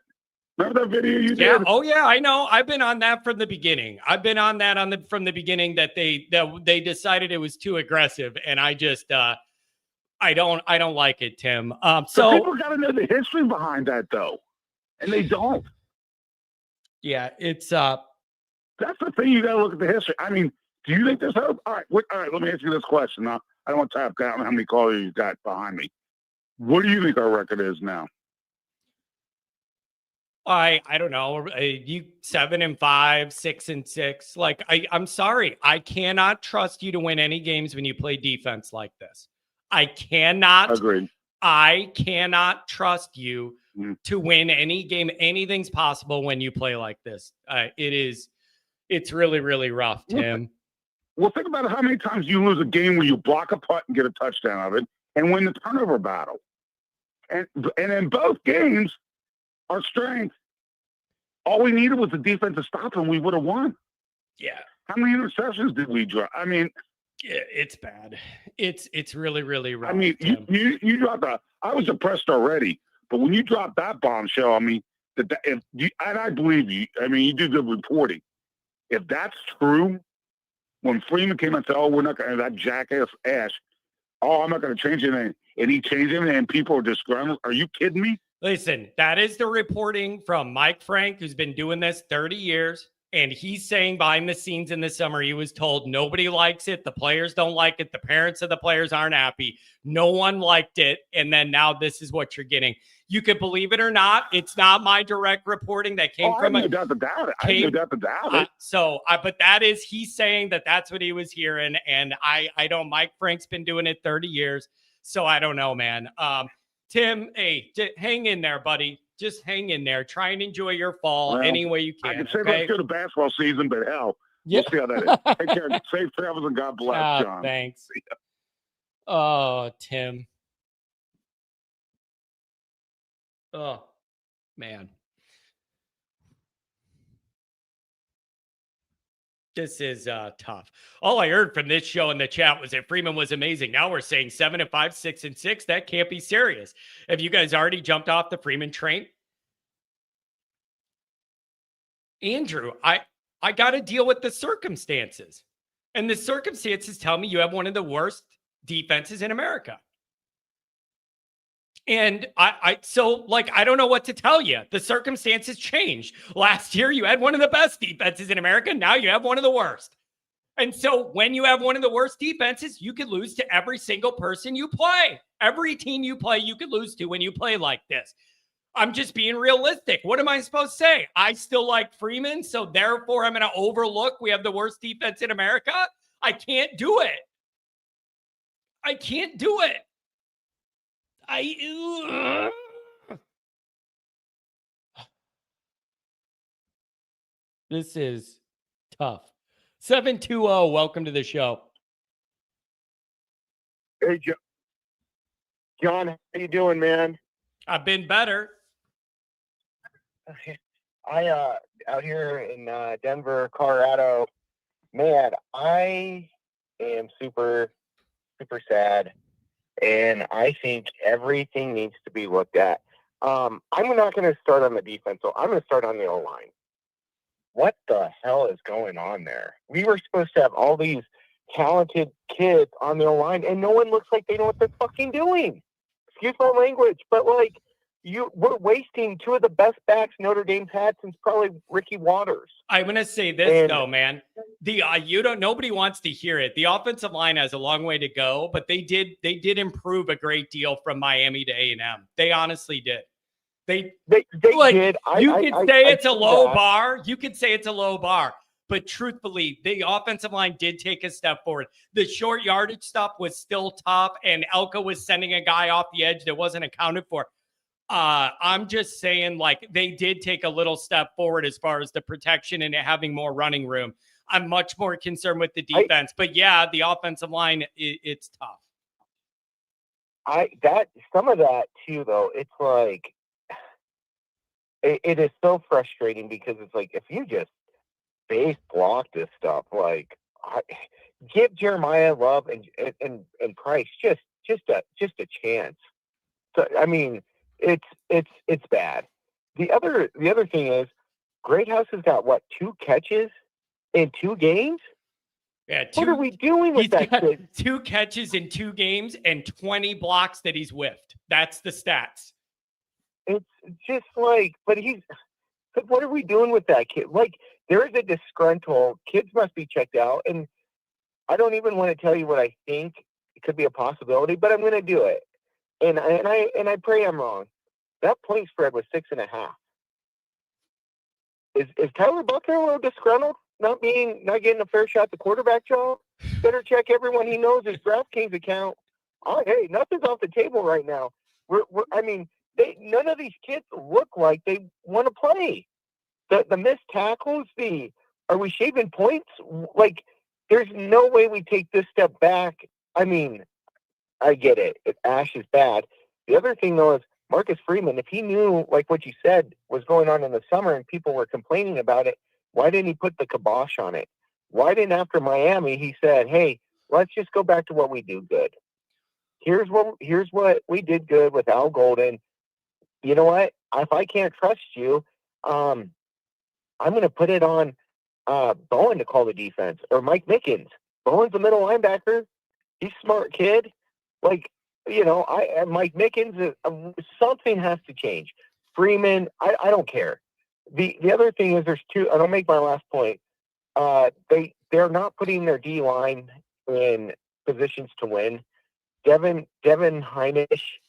Remember that video you did? Yeah. Oh yeah, I know. I've been on that from the beginning. I've been on that from the beginning that they decided it was too aggressive, and I just I don't like it, Tim. So people got to know the history behind that though, and they don't. Yeah, it's that's the thing. You got to look at the history. I mean. Do you think there's hope? All right. Let me ask you this question. Now, I don't want to tap down how many callers you got behind me. What do you think our record is now? I don't know. You 7-5, 6-6. Like I'm sorry. I cannot trust you to win any games when you play defense like this. I cannot. Agreed. I cannot trust you to win any game. Anything's possible when you play like this. It's really, really rough, Tim. Well, think about how many times you lose a game where you block a putt and get a touchdown of it and win the turnover battle. And in both games, our strength, all we needed was the defense to stop and we would have won. Yeah. How many interceptions did we drop? I mean, yeah, it's bad. It's really, really rough. I mean, you dropped I was depressed already, but when you dropped that bombshell, I mean, and I believe you. I mean, you do good reporting. If that's true, when Freeman came and said, "Oh, we're not going to," that jackass Ash, "Oh, I'm not going to change anything," and he changed it, and people are disgruntled. Are you kidding me? Listen, that is the reporting from Mike Frank, who's been doing this 30 years. And he's saying behind the scenes in the summer, he was told nobody likes it. The players don't like it. The parents of the players aren't happy. No one liked it. And then now this is what you're getting. You could believe it or not. It's not my direct reporting that came from I have no doubt to doubt it. But that is, he's saying that's what he was hearing. And I don't, Mike Frank's been doing it 30 years. So I don't know, man. Tim, hey, hang in there, buddy. Just hang in there. Try and enjoy your fall any way you can. I can say let's go to basketball season, but hell, we'll see how that is. Take care. Safe travels and God bless, John. Thanks. Oh, Tim. Oh, man. This is tough. All I heard from this show in the chat was that Freeman was amazing. Now we're saying 7-5, 6-6. That can't be serious. Have you guys already jumped off the Freeman train? Andrew, I got to deal with the circumstances. And the circumstances tell me you have one of the worst defenses in America. And so I don't know what to tell you. The circumstances changed. Last year, you had one of the best defenses in America. Now you have one of the worst. And so when you have one of the worst defenses, you could lose to every single person you play. Every team you play, you could lose to when you play like this. I'm just being realistic. What am I supposed to say? I still like Freeman, so therefore I'm going to overlook we have the worst defense in America? I can't do it. I can't do it. This is tough. 720, welcome to the show. Hey, John, how you doing, man? I've been better. I out here in Denver, Colorado, man, I am super sad, and I think everything needs to be looked at. I'm not going to start on the defense, so I'm going to start on the O-line. What the hell is going on there? We were supposed to have all these talented kids on the O-line, and no one looks like they know what they're fucking doing. Excuse my language, but we're wasting two of the best backs Notre Dame's had since probably Ricky Waters. I'm going to say this though, man. Nobody wants to hear it. The offensive line has a long way to go, but they did improve a great deal from Miami to A&M. They honestly did. They did. You could say it's a low bar. You could say it's a low bar. But truthfully, the offensive line did take a step forward. The short yardage stuff was still tough, and Elka was sending a guy off the edge that wasn't accounted for. I'm just saying, they did take a little step forward as far as the protection and having more running room. I'm much more concerned with the defense. But yeah, the offensive line, it's tough. Some of that too, though, it's it is so frustrating because it's if you just base block this stuff, give Jeremiah Love and Price just a chance. So I mean, it's bad. The other thing is, Greathouse has got 2 catches in 2 games. Yeah, what are we doing with that kid? 2 catches in 2 games and 20 blocks that he's whiffed. That's the stats. It's just but what are we doing with that kid? There is a disgruntled kids must be checked out, and I don't even want to tell you what I think it could be a possibility, but I'm going to do it. And I pray I'm wrong. That point spread was 6.5. Is Tyler Buckner a little disgruntled? Not getting a fair shot at the quarterback job? Better check everyone he knows his DraftKings account. Oh, hey, nothing's off the table right now. None of these kids look like they want to play. The missed tackles, are we shaving points? There's no way we take this step back. I mean, I get it. Ash is bad. The other thing, though, is Marcus Freeman, if he knew, what you said, was going on in the summer and people were complaining about it, why didn't he put the kibosh on it? Why didn't, after Miami, he said, hey, let's just go back to what we do good. Here's what we did good with Al Golden. You know what? If I can't trust you, I'm going to put it on Bowen to call the defense, or Mike Mickens. Bowen's a middle linebacker. He's a smart kid. Mike Mickens, something has to change. Freeman, I don't care. The other thing is there's 2, and I'll make my last point. They're not putting their D-line in positions to win. Devin Heinisch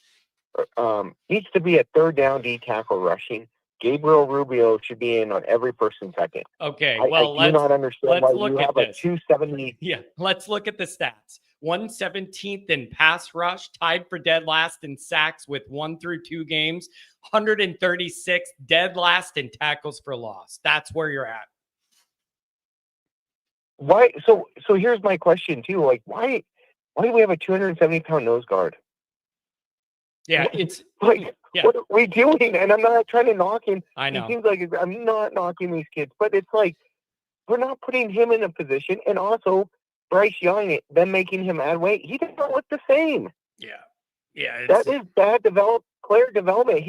needs to be a third down D tackle rushing. Gabriel Rubio should be in on every person second. Okay, well, I do not understand why you have a 270. Yeah, let's look at the stats. 117th in pass rush, tied for dead last in sacks with 1 through 2 games, 136th dead last in tackles for loss. That's where you're at. Why? So here's my question too. Why do we have a 270-pound nose guard? Yeah, it's what are we doing? And I'm not trying to knock him. I know. It seems like I'm not knocking these kids, but it's we're not putting him in a position. And also, Bryce Young, them making him add weight, he doesn't look the same. Yeah. That is bad player development.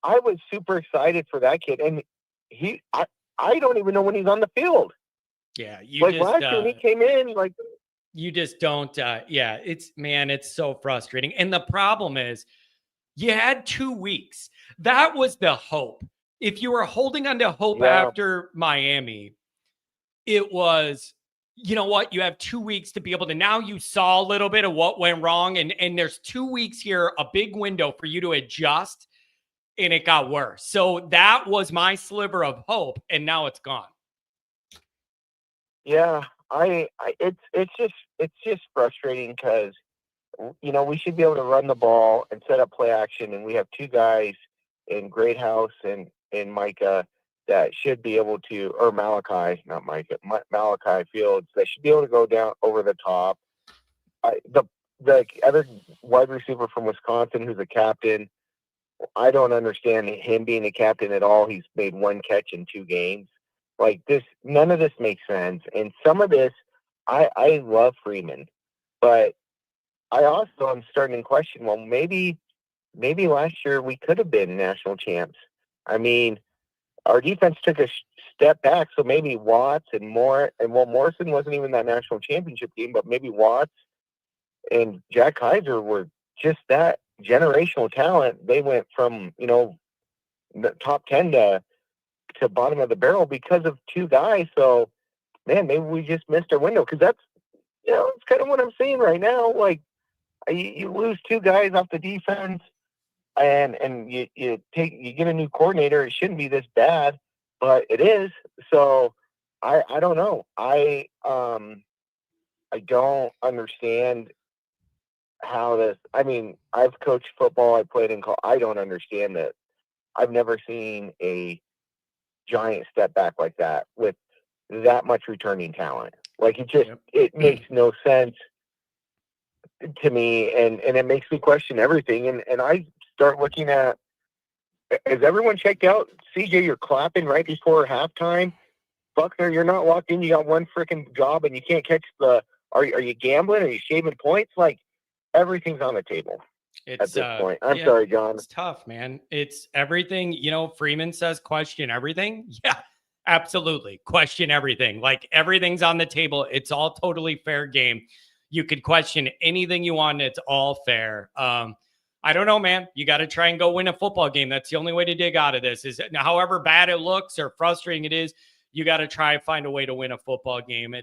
I was super excited for that kid, and I don't even know when he's on the field. Yeah, last year when he came in, you just don't. It's so frustrating. And the problem is, You had 2 weeks. That was the hope. If you were holding on to hope Yeah. after Miami, it was, you know what? You have 2 weeks to be able to, now you saw a little bit of what went wrong. And there's 2 weeks here, a big window for you to adjust. And it got worse. So that was my sliver of hope. And now it's gone. Yeah. It's just frustrating because, we should be able to run the ball and set up play action. And we have two guys in Greathouse and Micah that should be able to, or Malachi, not Micah, Malachi Fields, that should be able to go down over the top. The other wide receiver from Wisconsin, who's a captain, I don't understand him being a captain at all. He's made 1 catch in 2 games. Like this, none of this makes sense. And some of this, I love Freeman, but I also am starting to question, well, maybe last year we could have been national champs. I mean, our defense took a step back, so maybe Watts and Morrison wasn't even that national championship team, but maybe Watts and Jack Kaiser were just that generational talent. They went from, the top 10 to bottom of the barrel because of 2 guys. So, man, maybe we just missed our window, because that's, it's kind of what I'm seeing right now. Like, you lose 2 guys off the defense, and you get a new coordinator. It shouldn't be this bad, but it is. So I don't know. I don't understand how this. I mean, I've coached football. I played in college. I don't understand that. I've never seen a giant step back like that with that much returning talent. Like, it makes no sense to me, and it makes me question everything. And I start looking at, has everyone checked out? CJ, you're clapping right before halftime. Buckner, you're not locked in. You got one freaking job, and you can't catch the. Are you gambling? Are you shaving points? Like, everything's on the table at this point. I'm sorry, John. It's tough, man. It's everything. Freeman says question everything. Yeah, absolutely. Question everything. Like, everything's on the table. It's all totally fair game. You could question anything you want. It's all fair. I don't know, man. You got to try and go win a football game. That's the only way to dig out of this. Is however bad it looks or frustrating it is, you got to try and find a way to win a football game.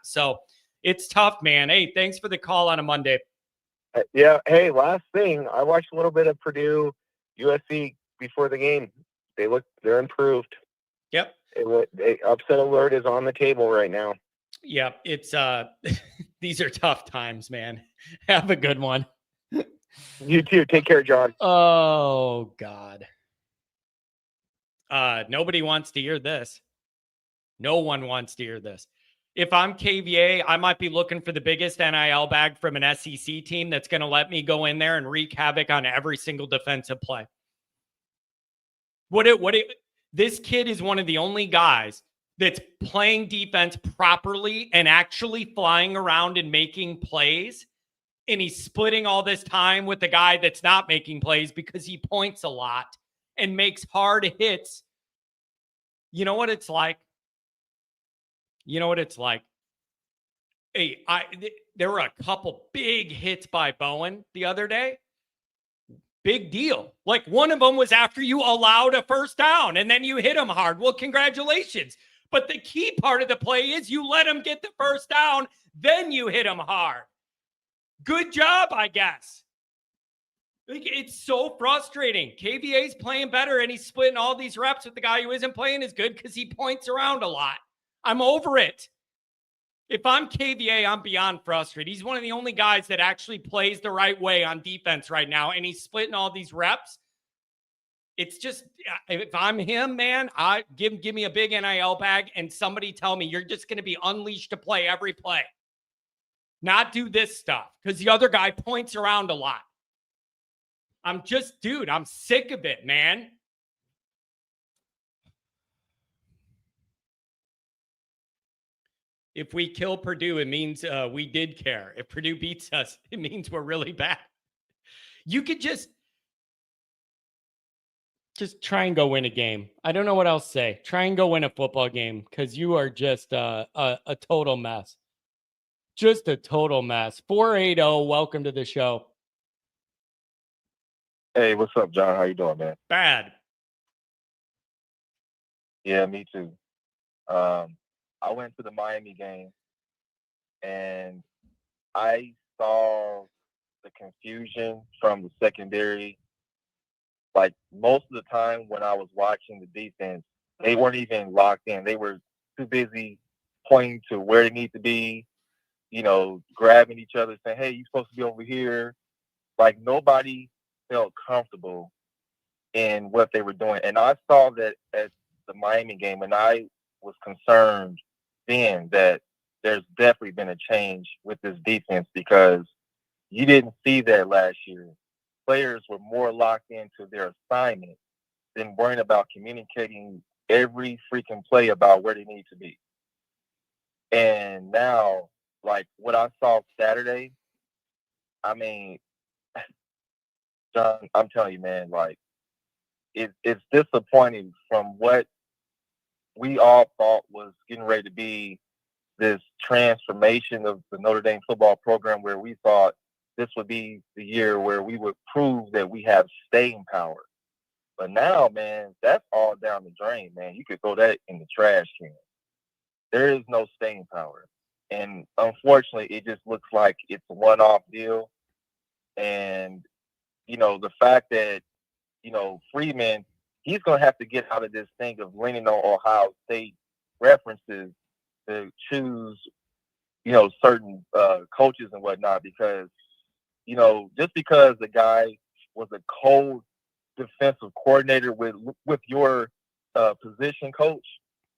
So it's tough, man. Hey, thanks for the call on a Monday. Yeah. Hey, last thing. I watched a little bit of Purdue USC before the game. They're improved. Yep. Upset alert is on the table right now. Yep. It's these are tough times, man. Have a good one. You too. Take care, John. Oh, God. Nobody wants to hear this. No one wants to hear this. If I'm KVA, I might be looking for the biggest NIL bag from an SEC team that's going to let me go in there and wreak havoc on every single defensive play. This kid is one of the only guys that's playing defense properly and actually flying around and making plays. And he's splitting all this time with the guy that's not making plays because he points a lot and makes hard hits. You know what it's like? Hey, there were a couple big hits by Bowen the other day. Big deal. Like, one of them was after you allowed a first down and then you hit him hard. Well, congratulations. But the key part of the play is you let him get the first down, then you hit him hard. Good job, I guess. It's so frustrating. KVA's playing better, and he's splitting all these reps with the guy who isn't playing as good because he points around a lot. I'm over it. If I'm KVA, I'm beyond frustrated. He's one of the only guys that actually plays the right way on defense right now, and he's splitting all these reps. It's just, if I'm him, man, give me a big NIL bag and somebody tell me you're just going to be unleashed to play every play. Not do this stuff because the other guy points around a lot. I'm sick of it, man. If we kill Purdue, it means we did care. If Purdue beats us, it means we're really bad. You could just try and go win a game. I don't know what else to say. Try and go win a football game because you are just a total mess. Just a total mess. 480, welcome to the show. Hey, what's up, John? How you doing, man? Bad. Yeah, me too. I went to the Miami game and I saw the confusion from the secondary. Like most of the time when I was watching the defense, they weren't even locked in. They were too busy pointing to where they need to be, grabbing each other, saying, "Hey, you're supposed to be over here." Like nobody felt comfortable in what they were doing. And I saw that at the Miami game, and I was concerned then that there's definitely been a change with this defense because you didn't see that last year. Players were more locked into their assignment than worrying about communicating every freaking play about where they need to be. And now, like what I saw Saturday, I mean, John, I'm telling you, man, like it's disappointing from what we all thought was getting ready to be this transformation of the Notre Dame football program, where we thought this would be the year where we would prove that we have staying power. But now, man, that's all down the drain, man. You could throw that in the trash can. There is no staying power. And unfortunately, it just looks like it's a one-off deal. And, the fact that, Freeman, he's going to have to get out of this thing of leaning on Ohio State references to choose, certain coaches and whatnot, because, just because the guy was a cold defensive coordinator with your position coach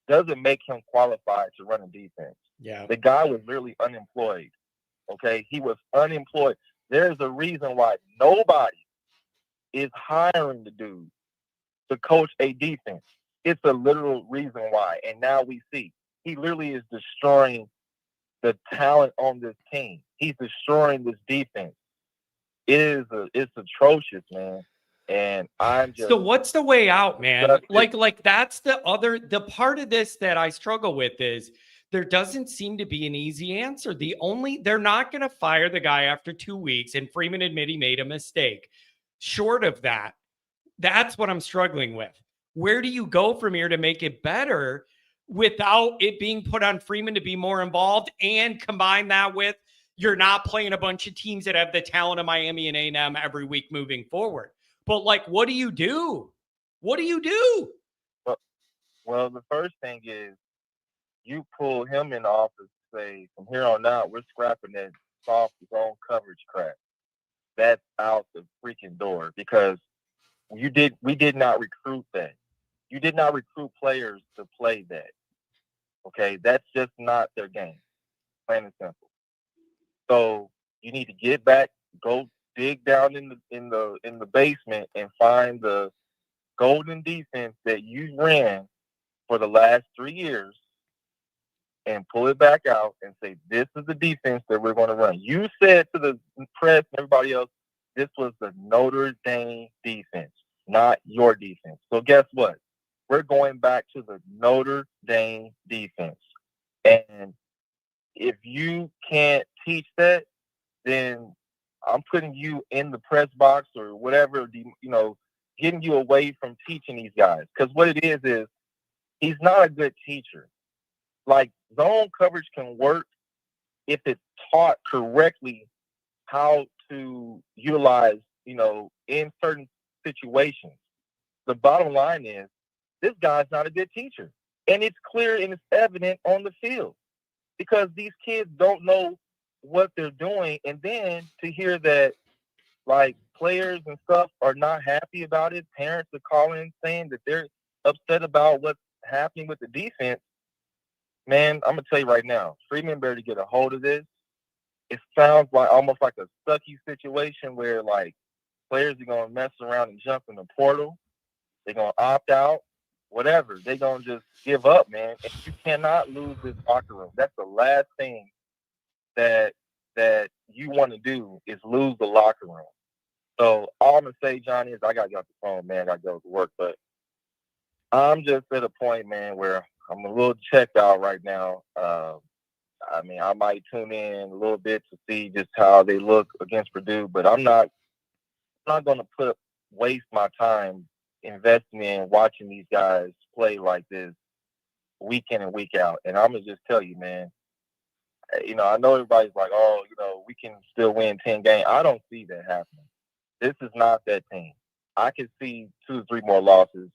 doesn't make him qualified to run a defense. Yeah. The guy was literally unemployed. Okay. He was unemployed. There's a reason why nobody is hiring the dude to coach a defense. It's a literal reason why. And now we see he literally is destroying the talent on this team. He's destroying this defense. It's atrocious, man. And I'm just. So what's the way out, man? Like that's the part of this that I struggle with is there doesn't seem to be an easy answer. They're not going to fire the guy after 2 weeks, and Freeman admit he made a mistake. Short of that, that's what I'm struggling with. Where do you go from here to make it better without it being put on Freeman to be more involved, and combine that with you're not playing a bunch of teams that have the talent of Miami and A&M every week moving forward? But like, what do you do? What do you do? Well, the first thing is you pull him in office, say from here on out, we're scrapping that soft zone coverage crap. That's out the freaking door, because we did not recruit that. You did not recruit players to play that. Okay, that's just not their game, plain and simple. So you need to get back, go dig down in the basement and find the golden defense that you ran for the last 3 years and pull it back out and say, this is the defense that we're going to run. You said to the press and everybody else, this was the Notre Dame defense, not your defense. So guess what? We're going back to the Notre Dame defense. And if you can't teach that, then I'm putting you in the press box or whatever, getting you away from teaching these guys. Because what it is he's not a good teacher. Like, zone coverage can work if it's taught correctly how to utilize, in certain situations. The bottom line is this guy's not a good teacher. And it's clear and it's evident on the field, because these kids don't know what they're doing. And then to hear that, like, players and stuff are not happy about it, parents are calling saying that they're upset about what's happening with the defense. Man, I'm going to tell you right now, Freeman better get a hold of this. It sounds like almost like a sucky situation where, like, players are going to mess around and jump in the portal. They're going to opt out, whatever. They're going to just give up, man. And you cannot lose this locker room. That's the last thing that you want to do, is lose the locker room. So all I'm going to say, Johnny, is I got to get off the phone, man. I got to go to work. But I'm just at a point, man, where I'm a little checked out right now. I might tune in a little bit to see just how they look against Purdue, but I'm not going to put waste my time investing in watching these guys play like this week in and week out. And I'm gonna just tell you, man, I know everybody's like, oh, we can still win 10 games. I don't see that happening. This is not that team. I can see 2 or 3 more losses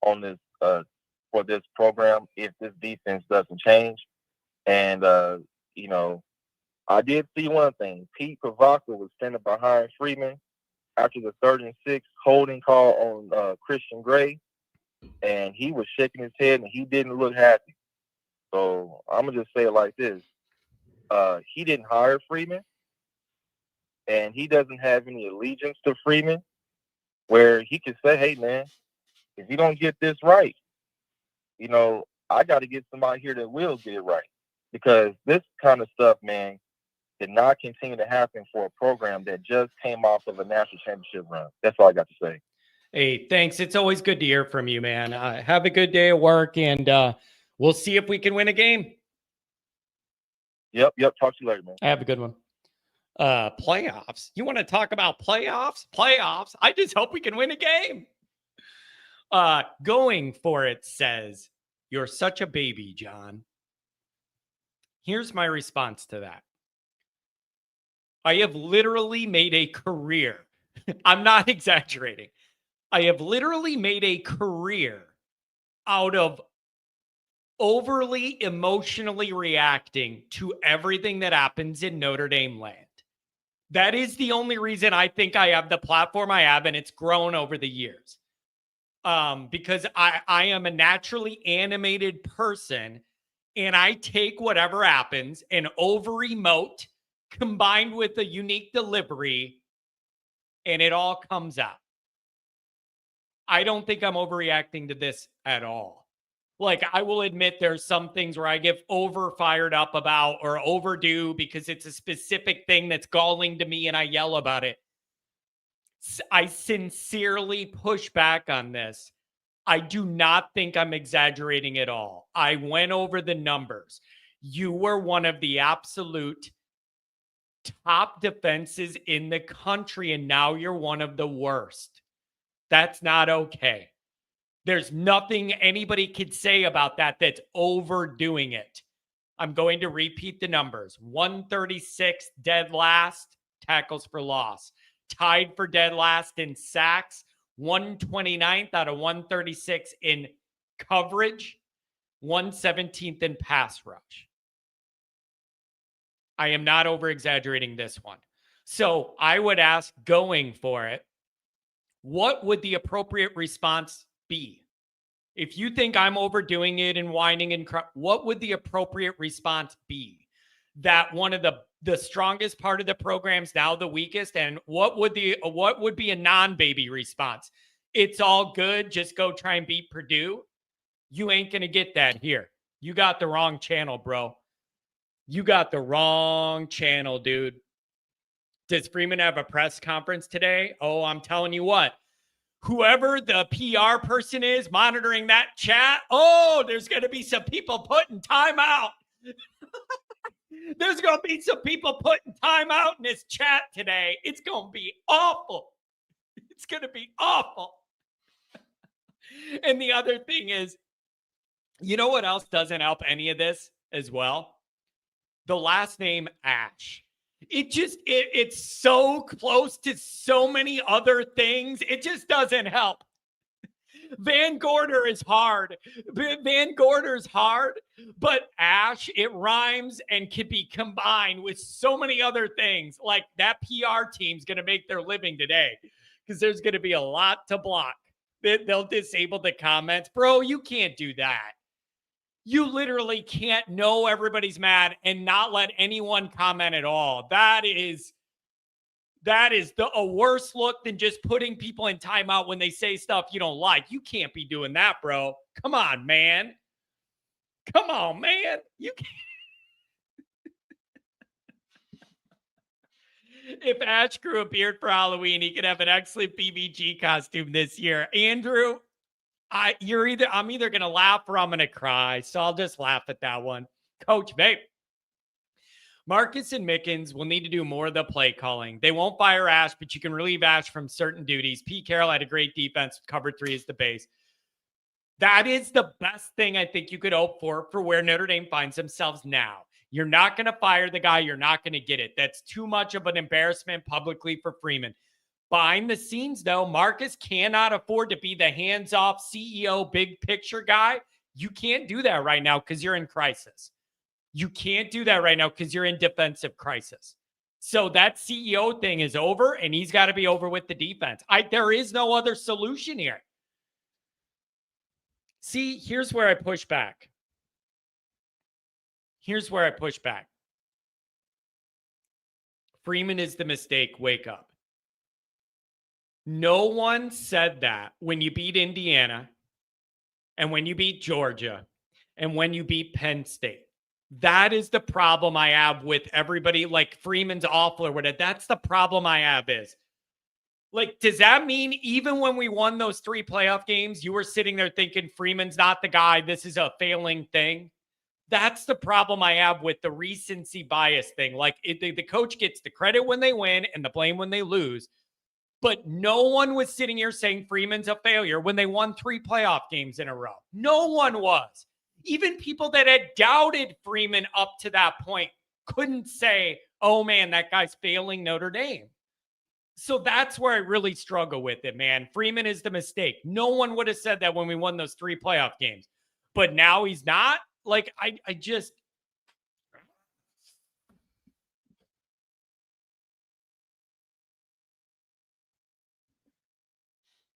on this for this program if this defense doesn't change. And I did see one thing. Pete Pavaka was standing behind Freeman after the 3rd and 6 holding call on Christian Gray, and he was shaking his head and he didn't look happy. So I'm gonna just say it like this: he didn't hire Freeman, and he doesn't have any allegiance to Freeman, where he can say, "Hey, man, if you don't get this right, I got to get somebody here that will get it right," because this kind of stuff, man, did not continue to happen for a program that just came off of a national championship run. That's all I got to say. Hey, thanks. It's always good to hear from you, man. Have a good day at work, and we'll see if we can win a game. Yep. Talk to you later, man. Have a good one. Playoffs. You want to talk about playoffs? Playoffs. I just hope we can win a game. Going for it says, "You're such a baby, John." Here's my response to that. I have literally made a career. I'm not exaggerating. I have literally made a career out of overly emotionally reacting to everything that happens in Notre Dame land. That is the only reason I think I have the platform I have, and it's grown over the years. Because I am a naturally animated person, and I take whatever happens and over-emote combined with a unique delivery, and it all comes out. I don't think I'm overreacting to this at all. Like, I will admit there's some things where I get over fired up about or overdue because it's a specific thing that's galling to me and I yell about it. I sincerely push back on this. I do not think I'm exaggerating at all. I went over the numbers. You were one of the absolute top defenses in the country, and now you're one of the worst. That's not okay. There's nothing anybody could say about that that's overdoing it. I'm going to repeat the numbers. 136 dead last, tackles for loss. Tied for dead last in sacks. 129th out of 136 in coverage. 117th in pass rush. I am not over-exaggerating this one. So I would ask, going for it, what would the appropriate response be? If you think I'm overdoing it and whining and what would the appropriate response be? That one of the strongest part of the program's now the weakest, and what would be a non-baby response? It's all good, just go try and beat Purdue. You ain't gonna get that here. You got the wrong channel, bro. You got the wrong channel, dude. Does Freeman have a press conference today? Oh, I'm telling you what. Whoever the PR person is monitoring that chat, there's going to be some people putting time out. There's going to be some people putting time out in this chat today. It's going to be awful. It's going to be awful. And the other thing is, you know what else doesn't help any of this as well? The last name Ash. It's so close to so many other things. It just doesn't help. Van Gorder is hard. Van Gorder's hard, but Ash, it rhymes and can be combined with so many other things. Like that PR team's going to make their living today because there's going to be a lot to block. They'll disable the comments. Bro, you can't do that. You literally can't know everybody's mad and not let anyone comment at all. That is a worse look than just putting people in timeout when they say stuff you don't like. You can't be doing that, bro. Come on, man. Come on, man. You can't. If Ash grew a beard for Halloween, he could have an excellent BBG costume this year. Andrew, I'm either going to laugh or I'm going to cry. So I'll just laugh at that one. Coach Vape. Marcus and Mickens will need to do more of the play calling. They won't fire Ash, but you can relieve Ash from certain duties. Pete Carroll had a great defense. Cover 3 is the base. That is the best thing I think you could hope for where Notre Dame finds themselves now. You're not going to fire the guy. You're not going to get it. That's too much of an embarrassment publicly for Freeman. Behind the scenes, though, Marcus cannot afford to be the hands-off CEO, big picture guy. You can't do that right now because you're in crisis. You can't do that right now because you're in defensive crisis. So that CEO thing is over, and he's got to be over with the defense. There is no other solution here. See, here's where I push back. Freeman is the mistake. Wake up. No one said that when you beat Indiana and when you beat Georgia and when you beat Penn State. That is the problem I have with everybody like Freeman's awful or whatever. That's the problem I have is, like, does that mean even when we won those 3 playoff games, you were sitting there thinking Freeman's not the guy, this is a failing thing? That's the problem I have with the recency bias thing. Like, the coach gets the credit when they win and the blame when they lose. But no one was sitting here saying Freeman's a failure when they won 3 playoff games in a row. No one was. Even people that had doubted Freeman up to that point couldn't say, oh, man, that guy's failing Notre Dame. So that's where I really struggle with it, man. Freeman is the mistake. No one would have said that when we won those 3 playoff games. But now he's not. Like, I just...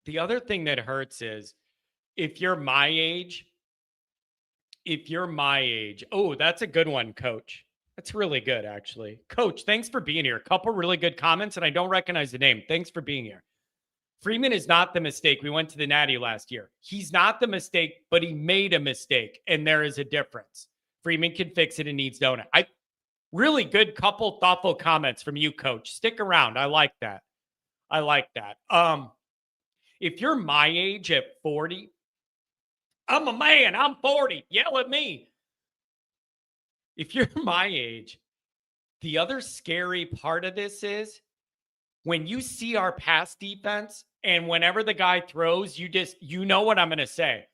The other thing that hurts is if you're my age, oh, that's a good one, Coach. That's really good, actually. Coach, thanks for being here. A couple really good comments, and I don't recognize the name. Thanks for being here. Freeman is not the mistake. We went to the Natty last year. He's not the mistake, but he made a mistake, and there is a difference. Freeman can fix it and needs donut. Really good couple thoughtful comments from you, Coach. Stick around. I like that. If you're my age at 40, I'm a man. I'm 40. Yell at me. If you're my age, the other scary part of this is when you see our pass defense and whenever the guy throws, you know what I'm going to say.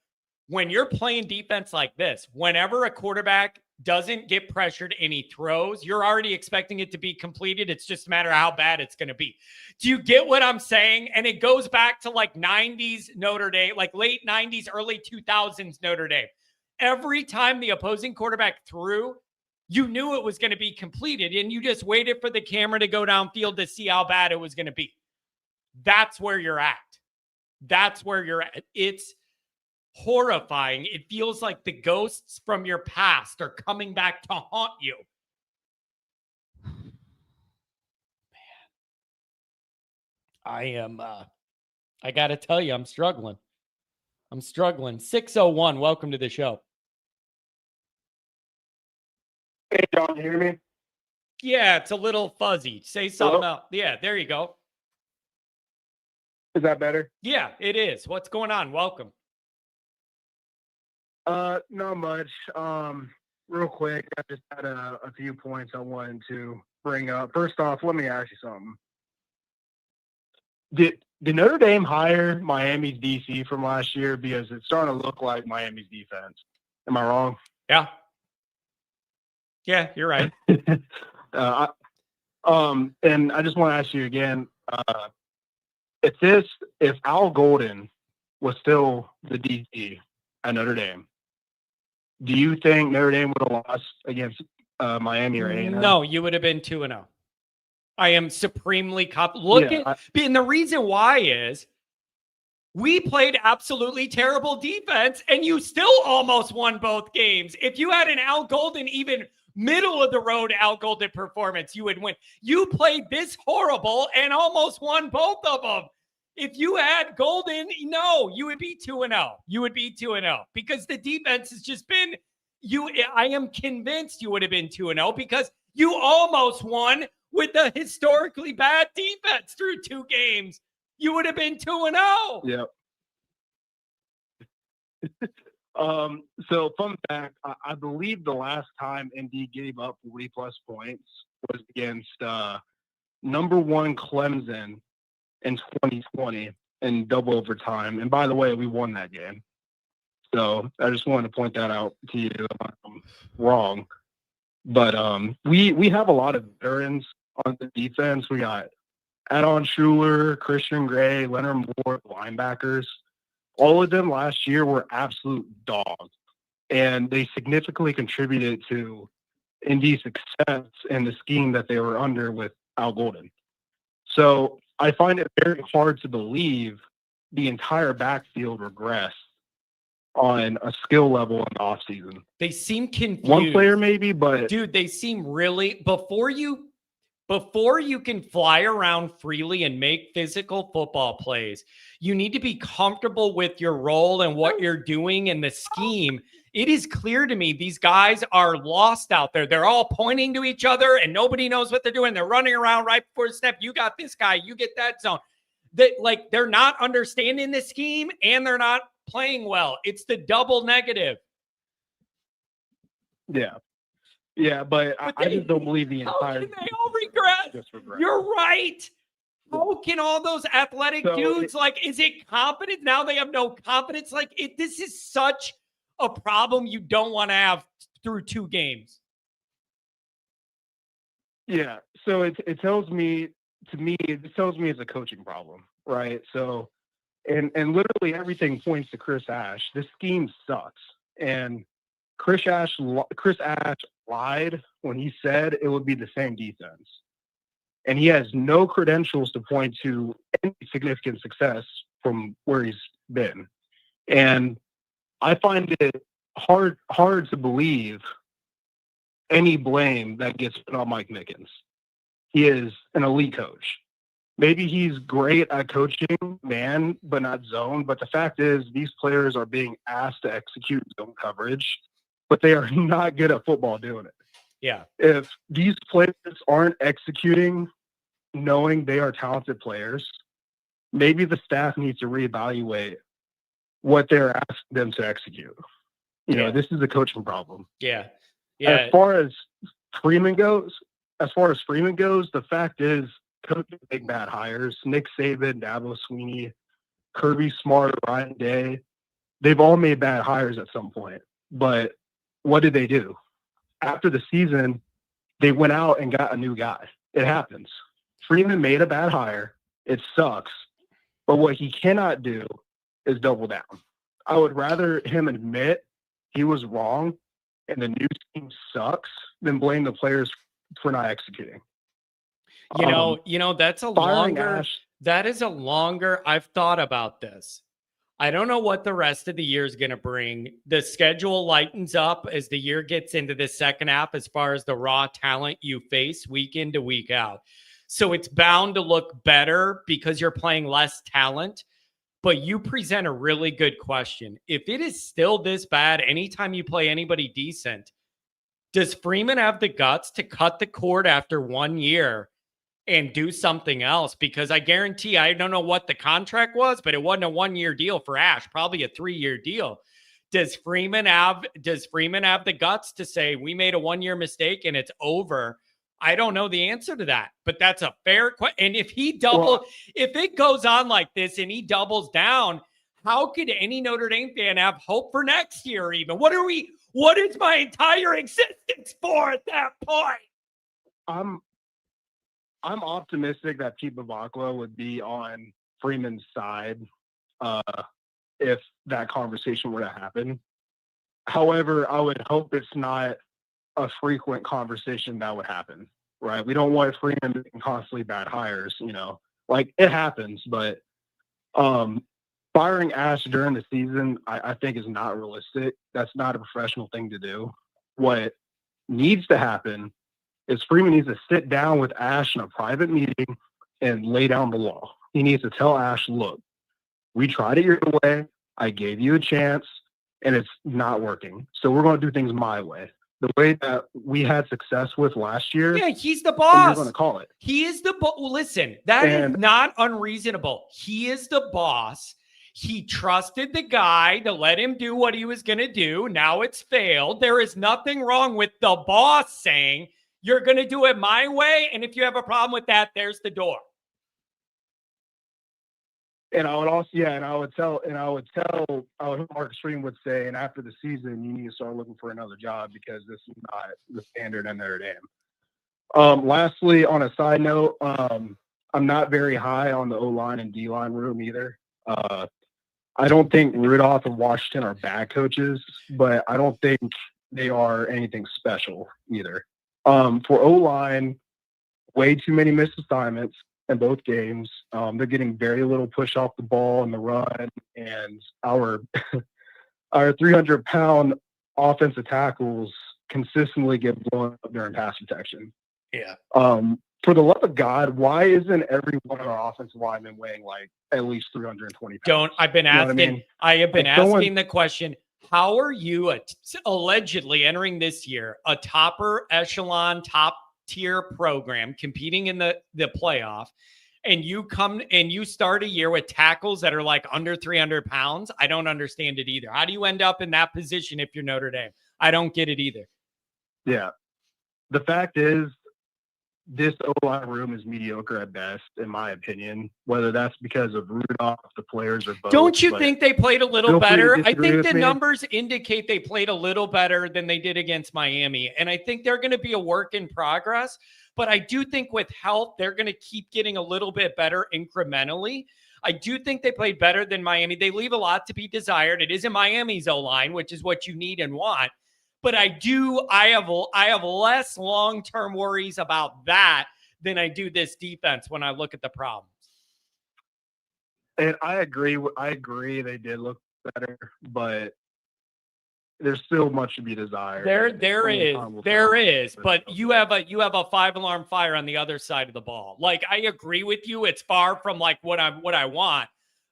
When you're playing defense like this, whenever a quarterback doesn't get pressured and he throws, you're already expecting it to be completed. It's just a matter of how bad it's going to be. Do you get what I'm saying? And it goes back to like 90s Notre Dame, like late 90s, early 2000s Notre Dame. Every time the opposing quarterback threw, you knew it was going to be completed and you just waited for the camera to go downfield to see how bad it was going to be. That's where you're at. It's horrifying. It feels like the ghosts from your past are coming back to haunt you. Man, I got to tell you, I'm struggling. 601, welcome to the show. Hey, John, you hear me? Yeah, it's a little fuzzy. Say something else. Yeah, there you go. Is that better? Yeah, it is. What's going on? Welcome. Not much. Real quick, I just had a few points I wanted to bring up. First off, let me ask you something. Did Notre Dame hire Miami's DC from last year? Because it's starting to look like Miami's defense. Am I wrong? Yeah. Yeah, you're right. And I just want to ask you again, if Al Golden was still the DC at Notre Dame, do you think Notre Dame would have lost against Miami or A&M? No, you would have been 2-0. I am supremely confident. And the reason why is we played absolutely terrible defense, and you still almost won both games. If you had an Al Golden, even middle of the road Al Golden performance, you would win. You played this horrible and almost won both of them. If you had Golden, no, you would be 2-0. You would be 2-0 because the defense has just been I am convinced you would have been 2-0 because you almost won with a historically bad defense through 2 games. You would have been 2-0. Yeah. So fun fact, I believe the last time ND gave up 40+ points was against number 1 Clemson in 2020 in double overtime. And by the way, we won that game. So I just wanted to point that out to you. I'm wrong. But we have a lot of veterans on the defense. We got Adon Schuler, Christian Gray, Leonard Moore, linebackers. All of them last year were absolute dogs. And they significantly contributed to Indy's success in the scheme that they were under with Al Golden. So I find it very hard to believe the entire backfield regressed on a skill level in the offseason. They seem confused. One player maybe, but dude, they seem really before you can fly around freely and make physical football plays, you need to be comfortable with your role and what you're doing in the scheme. It is clear to me these guys are lost out there. They're all pointing to each other and nobody knows what they're doing. They're running around right before the snap. You got this guy, you get that zone. They're not understanding the scheme and they're not playing well. It's the double negative. Yeah, but I just don't believe the entire. How can they all regress? You're right. How can all those athletic dudes, is it confidence? Now they have no confidence. This is such a problem you don't want to have through 2 games. Yeah, so it tells me, it's a coaching problem, right? So, and literally everything points to Chris Ash. This scheme sucks, and Chris Ash lied when he said it would be the same defense. And he has no credentials to point to any significant success from where he's been. And I find it hard to believe any blame that gets put on Mike Mickens. He is an elite coach. Maybe he's great at coaching man, but not zone. But the fact is, these players are being asked to execute zone coverage, but they are not good at football doing it. Yeah. If these players aren't executing, knowing they are talented players, maybe the staff needs to reevaluate what they're asking them to execute. You know, this is a coaching problem. Yeah. As far as Freeman goes, the fact is, coaches make bad hires. Nick Saban, Dabo Sweeney, Kirby Smart, Ryan Day, they've all made bad hires at some point. But what did they do? After the season, they went out and got a new guy. It happens. Freeman made a bad hire. It sucks. But what he cannot do is double down. I would rather him admit he was wrong and the new team sucks than blame the players for not executing. That's a longer, I've thought about this. I don't know what the rest of the year is going to bring. The schedule lightens up as the year gets into the second half as far as the raw talent you face week in to week out. So it's bound to look better because you're playing less talent. But you present a really good question. If it is still this bad, anytime you play anybody decent, does Freeman have the guts to cut the cord after 1 year and do something else? Because I guarantee, I don't know what the contract was, but it wasn't a 1-year deal for Ash, probably a 3-year deal. Does Freeman have the guts to say, we made a 1-year mistake and it's over? I don't know the answer to that, but that's a fair question. And if if it goes on like this and he doubles down, how could any Notre Dame fan have hope for next year even? What is my entire existence for at that point? I'm optimistic that Pete Bavacqua would be on Freeman's side if that conversation were to happen. However, I would hope it's not a frequent conversation that would happen, right? We don't want Freeman making constantly bad hires, it happens, but firing Ash during the season, I think is not realistic. That's not a professional thing to do. What needs to happen is Freeman needs to sit down with Ash in a private meeting and lay down the law. He needs to tell Ash, look, we tried it your way. I gave you a chance and it's not working. So we're going to do things my way. The way that we had success with last year. Yeah, he's the boss. We're going to call it. He is the boss. Listen, that is not unreasonable. He is the boss. He trusted the guy to let him do what he was going to do. Now it's failed. There is nothing wrong with the boss saying, you're going to do it my way. And if you have a problem with that, there's the door. And I would also, I would Marcus Freeman would say, and after the season, you need to start looking for another job because this is not the standard in Notre Dame. Lastly, on a side note, I'm not very high on the O-line and D-line room either. I don't think Rudolph and Washington are bad coaches, but I don't think they are anything special either. For O-line, way too many missed assignments in both games. They're getting very little push off the ball in the run, and our 300-pound offensive tackles consistently get blown up during pass protection. Yeah. For the love of God, why isn't every one of our offensive linemen weighing like at least 320 pounds? I've been asking, I have been asking the question, how are you allegedly entering this year a topper echelon, top tier program competing in the playoff, and you come and you start a year with tackles that are like under 300 pounds? I don't understand it either. How do you end up in that position if you're Notre Dame? I don't get it either. Yeah. The fact is, this O-line room is mediocre at best, in my opinion. Whether that's because of Rudolph, the players, or both. Don't you think they played a little better? I think the me. numbers indicate they played a little better than they did against Miami. And I think they're going to be a work in progress. But I do think with health, they're going to keep getting a little bit better incrementally. I do think they played better than Miami. They leave a lot to be desired. It isn't Miami's O-line, which is what you need and want. But I have less long-term worries about that than I do this defense when I look at the problems. And I agree. They did look better, but there's still much to be desired. There is, but you have a 5-alarm fire on the other side of the ball. Like, I agree with you. It's far from like what I want.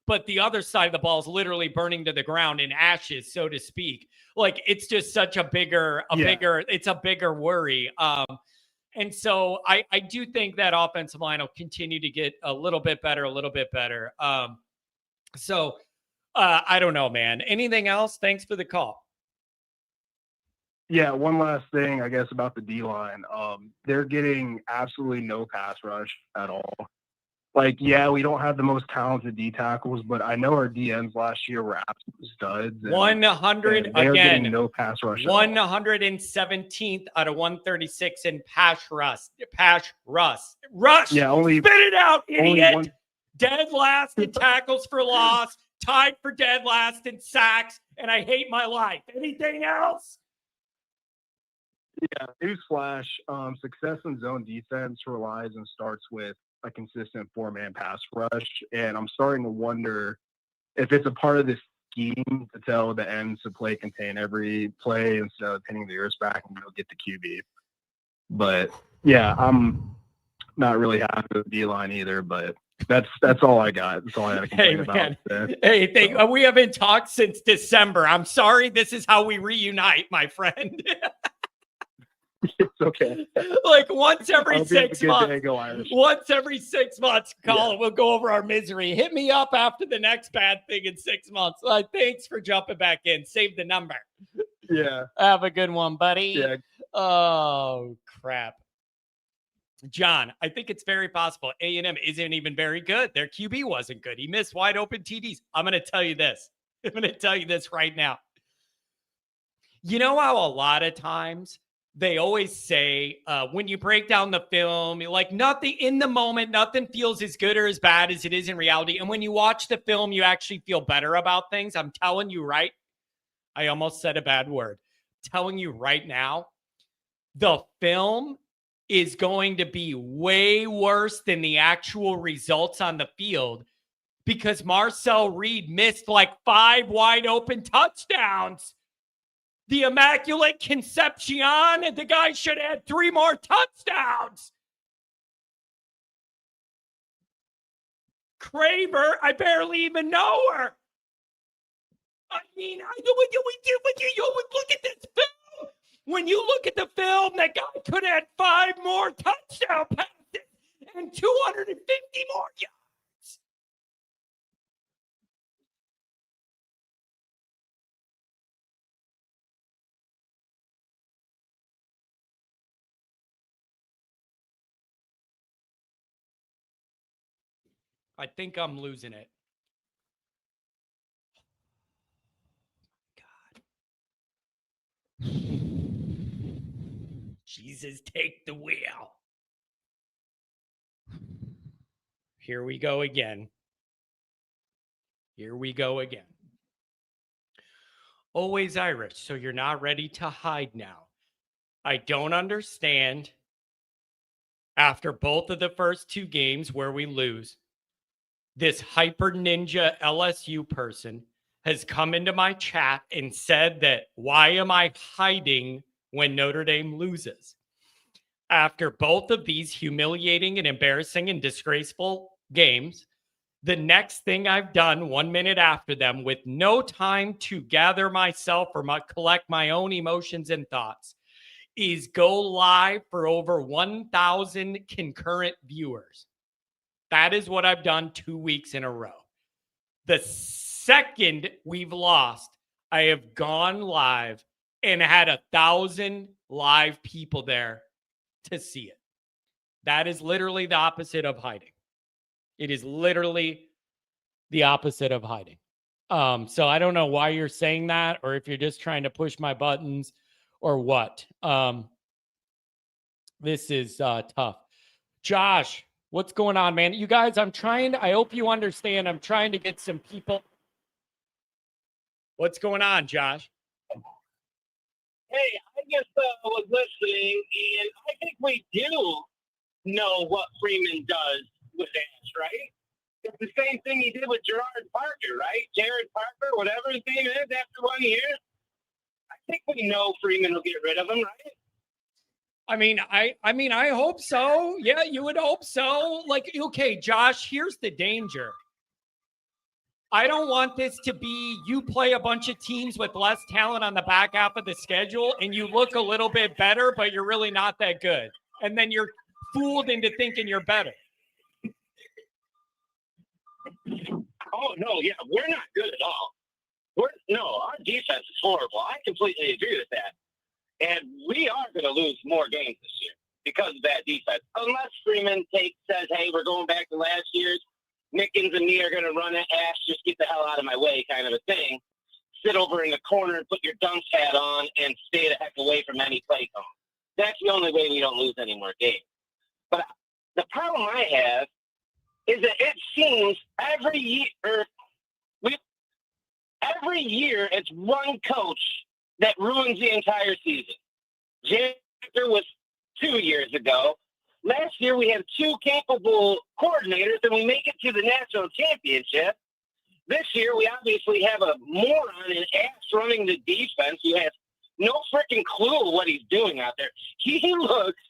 But the other side of the ball is literally burning to the ground in ashes, so to speak. Like, it's just such a bigger worry. And so I do think that offensive line will continue to get a little bit better. So I don't know, man. Anything else? Thanks for the call. Yeah, one last thing, I guess, about the D-line. They're getting absolutely no pass rush at all. Like, yeah, we don't have the most talented D tackles, but I know our DNs last year were absolute studs. 100 again. No pass rush. 117th out of 136 in pass rush. Yeah, only spit it out, idiot. One... Dead last in tackles for loss, tied for dead last in sacks, and I hate my life. Anything else? Yeah, newsflash. Success in zone defense relies and starts with a consistent 4-man pass rush, and I'm starting to wonder if it's a part of this scheme to tell the ends to play contain every play instead of pinning the ears back and go get the QB. But yeah, I'm not really happy with the D-line either, but that's all I got. That's all I had to complain about today. We haven't talked since December. I'm sorry. This is how we reunite, my friend. It's okay. Like once every 6 months. Day, go Irish. Once every 6 months, Colin, we'll go over our misery. Hit me up after the next bad thing in 6 months. Thanks for jumping back in. Save the number. Yeah. Have a good one, buddy. Yeah. Oh, crap. John, I think it's very possible A&M isn't even very good. Their QB wasn't good. He missed wide open TDs. I'm going to tell you this. I'm going to tell you this right now. You know how a lot of times they always say when you break down the film, like nothing in the moment, nothing feels as good or as bad as it is in reality. And when you watch the film, you actually feel better about things. I'm telling you, right? I almost said a bad word. I'm telling you right now, the film is going to be way worse than the actual results on the field because Marcel Reed missed like 5 wide open touchdowns. The Immaculate Conception, and the guy should have had 3 more touchdowns. Craver, I barely even know her. I mean, look at this film. When you look at the film, that guy could have had 5 more touchdown passes and 250 more yards. I think I'm losing it. God. Jesus, take the wheel. Here we go again. Here we go again. Always Irish, so you're not ready to hide now. I don't understand. After both of the first two games where we lose, this hyper ninja LSU person has come into my chat and said that why am I hiding when Notre Dame loses? After both of these humiliating and embarrassing and disgraceful games, the next thing I've done 1 minute after them with no time to gather myself or collect my own emotions and thoughts is go live for over 1,000 concurrent viewers. That is what I've done 2 weeks in a row. The second we've lost, I have gone live and had 1,000 live people there to see it. That is literally the opposite of hiding. It is literally the opposite of hiding. So I don't know why you're saying that, or if you're just trying to push my buttons or what. This is tough. Josh, what's going on, man? You guys, I hope you understand. I'm trying to get some people. What's going on, Josh? Hey, I just was listening, and I think we do know what Freeman does with Ash, right? It's the same thing he did with Gerard Parker, right? Jared Parker, whatever his name is, after 1 year. I think we know Freeman will get rid of him, right? I mean, I hope so. Yeah, you would hope so. Like, okay, Josh, here's the danger. I don't want this to be you play a bunch of teams with less talent on the back half of the schedule and you look a little bit better, but you're really not that good. And then you're fooled into thinking you're better. Oh, no, yeah, we're not good at all. Our defense is horrible. I completely agree with that. And we are going to lose more games this year because of that defense. Unless Freeman says, hey, we're going back to last year's, Mickens and me are going to run at Ash, just get the hell out of my way kind of a thing. Sit over in the corner and put your dunce hat on and stay the heck away from any play call. That's the only way we don't lose any more games. But the problem I have is that it seems every year it's one coach that ruins the entire season. Janitor was 2 years ago. Last year we had two capable coordinators and we make it to the national championship. This year we obviously have a moron and ass running the defense who has no freaking clue what he's doing out there. He looks,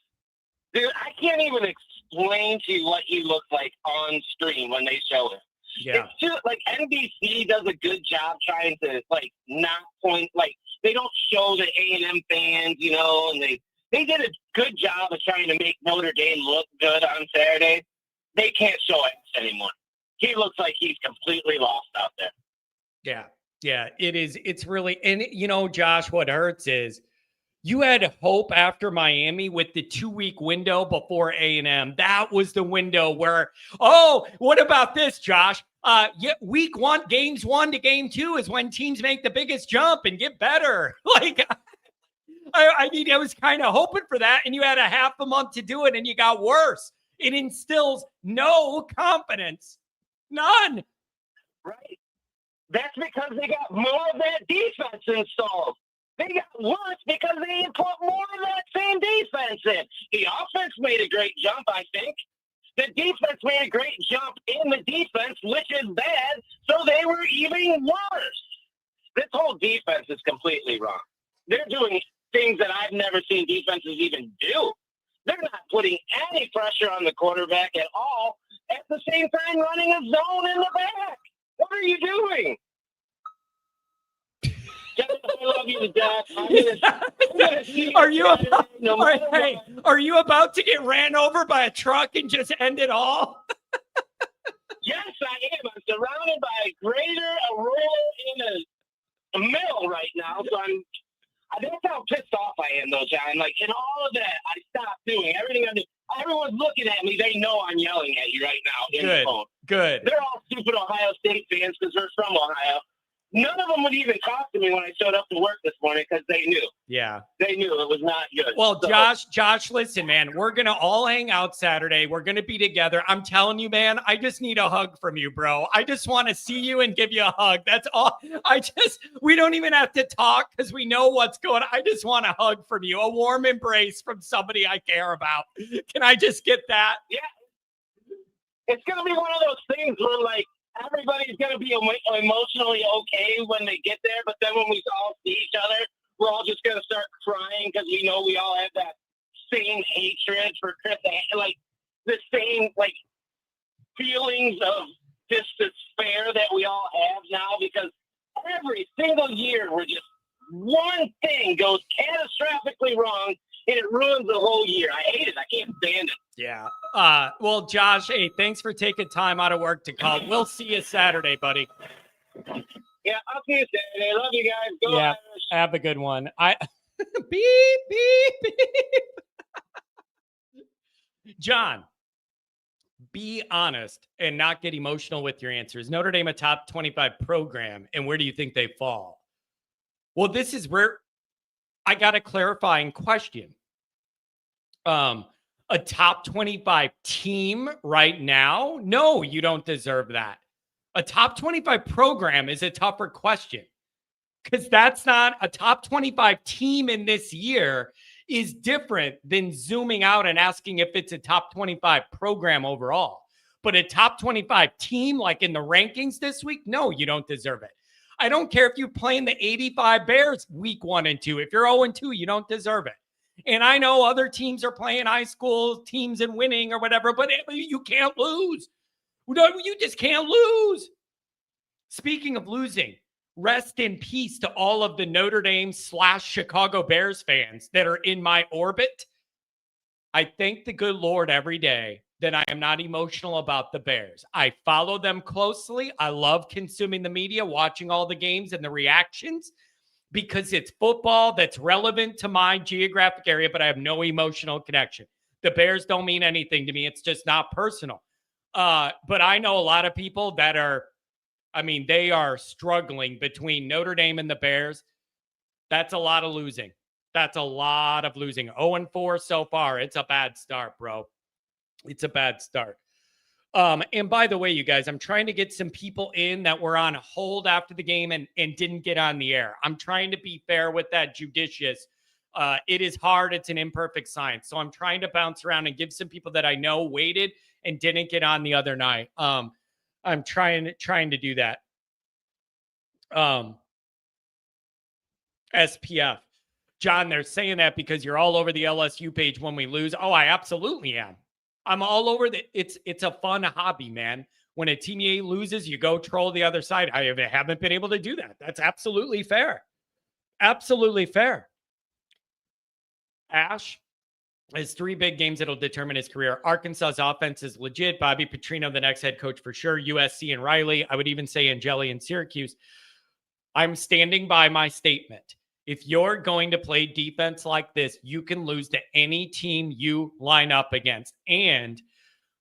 dude, I can't even explain to you what he looks like on stream when they show him. Yeah. It's just like NBC does a good job trying to like not point, like they don't show the A&M fans, you know, and they did a good job of trying to make Notre Dame look good on Saturday. They can't show us anymore. He looks like he's completely lost out there. Yeah, it is. It's really, and you know, Josh, what hurts is you had hope after Miami with the 2-week window before A&M. That was the window where, oh, what about this, Josh? Week 1, games 1 to game 2 is when teams make the biggest jump and get better. Like, I mean, I was kind of hoping for that, and you had a half a month to do it, and you got worse. It instills no confidence. None. Right. That's because they got more of that defense installed. They got worse because they didn't put more of that same defense in. The offense made a great jump, I think. The defense made a great jump in the defense, which is bad, so they were even worse. This whole defense is completely wrong. They're doing things that I've never seen defenses even do. They're not putting any pressure on the quarterback at all, at the same time running a zone in the back. What are you doing? Jeff, I love you to death. I'm gonna see Are you Saturday, about, no matter what. are you about to get ran over by a truck and just end it all? Yes, I am. I'm surrounded by a grader, a roller, and a mill right now. So that's how pissed off I am, though, John. Like, in all of that, I stopped doing everything I do. I everyone's looking at me. They know I'm yelling at you right now in the phone. Good. They're all stupid Ohio State fans because they're from Ohio. None of them would even talk to me when I showed up to work this morning because they knew. Yeah. They knew it was not good. Well, So, Josh, listen, man, we're going to all hang out Saturday. We're going to be together. I'm telling you, man, I just need a hug from you, bro. I just want to see you and give you a hug. That's all. We don't even have to talk because we know what's going on. I just want a hug from you, a warm embrace from somebody I care about. Can I just get that? Yeah. It's going to be one of those things where, like, everybody's going to be emotionally okay when they get there, but then when we all see each other, we're all just going to start crying because we know we all have that same hatred for Chris, like the same like feelings of just despair that we all have now because every single year we're just one thing goes catastrophically wrong and it ruins the whole year. I hate it. I can't stand it. Yeah. Well, Josh, hey, thanks for taking time out of work to call. We'll see you Saturday, buddy. Yeah, I'll see you Saturday. Love you guys. Go Yeah, Irish. have a good one. Beep, beep, beep. John, be honest and not get emotional with your answers. Notre Dame a top 25 program, and where do you think they fall? Well, this is where I got a clarifying question. A top 25 team right now? No, you don't deserve that. A top 25 program is a tougher question because that's not a top 25 team in this year is different than zooming out and asking if it's a top 25 program overall. But a top 25 team like in the rankings this week? No, you don't deserve it. I don't care if you're playing the 85 Bears week 1 and 2. If you're 0-2, you don't deserve it. And I know other teams are playing high school teams and winning or whatever, but you can't lose. You just can't lose. Speaking of losing, rest in peace to all of the Notre Dame / Chicago Bears fans that are in my orbit. I thank the good Lord every day that I am not emotional about the Bears. I follow them closely. I love consuming the media, watching all the games and the reactions because it's football that's relevant to my geographic area, but I have no emotional connection. The Bears don't mean anything to me. It's just not personal. But I know a lot of people that are, they are struggling between Notre Dame and the Bears. That's a lot of losing. That's a lot of losing. 0-4 so far. It's a bad start, bro. It's a bad start. And by the way, you guys, I'm trying to get some people in that were on hold after the game and didn't get on the air. I'm trying to be fair with that, judicious. It is hard. It's an imperfect science. So I'm trying to bounce around and give some people that I know waited and didn't get on the other night. I'm trying to do that. SPF. John, they're saying that because you're all over the LSU page when we lose. Oh, I absolutely am. I'm all over it's a fun hobby, man. When a team loses, you go troll the other side. I haven't been able to do that. That's absolutely fair. Absolutely fair. Ash has 3 big games that'll determine his career. Arkansas's offense is legit. Bobby Petrino, the next head coach for sure. USC and Riley. I would even say Angeli and Syracuse. I'm standing by my statement. If you're going to play defense like this, you can lose to any team you line up against. And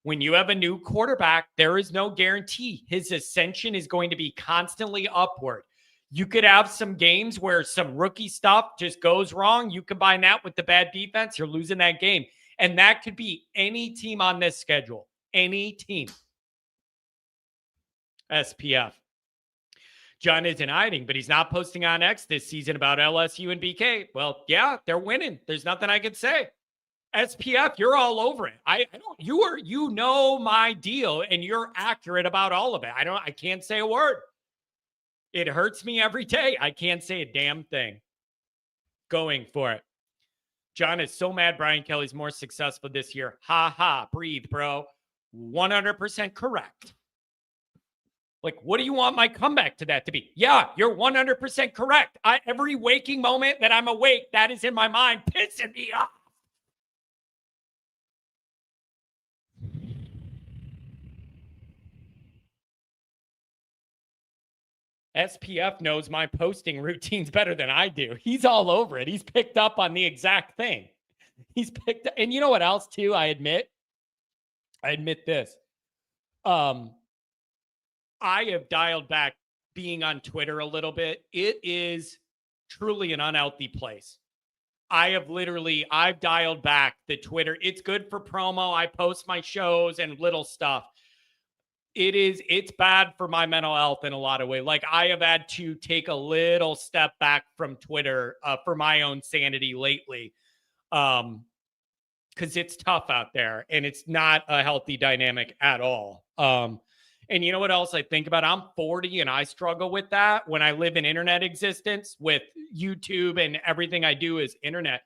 when you have a new quarterback, there is no guarantee his ascension is going to be constantly upward. You could have some games where some rookie stuff just goes wrong. You combine that with the bad defense, you're losing that game. And that could be any team on this schedule. Any team. SPF. John isn't hiding, but he's not posting on X this season about LSU and BK. Well, yeah, they're winning. There's nothing I could say. SPF, you're all over it. I don't. You know my deal, and you're accurate about all of it. I can't say a word. It hurts me every day. I can't say a damn thing. Going for it. John is so mad Brian Kelly's more successful this year. Ha ha. Breathe, bro. 100% correct. Like, what do you want my comeback to that to be? Yeah, you're 100% correct. Every waking moment that I'm awake, that is in my mind, pissing me off. SPF knows my posting routines better than I do. He's all over it. He's picked up on the exact thing. He's picked. And you know what else too? I admit this. I have dialed back being on Twitter a little bit. It is truly an unhealthy place. I've dialed back the Twitter. It's good for promo. I post my shows and little stuff. It's bad for my mental health in a lot of ways. Like, I have had to take a little step back from Twitter for my own sanity lately. Because it's tough out there and it's not a healthy dynamic at all. And you know what else I think about? I'm 40 and I struggle with that when I live in internet existence with YouTube and everything I do is internet.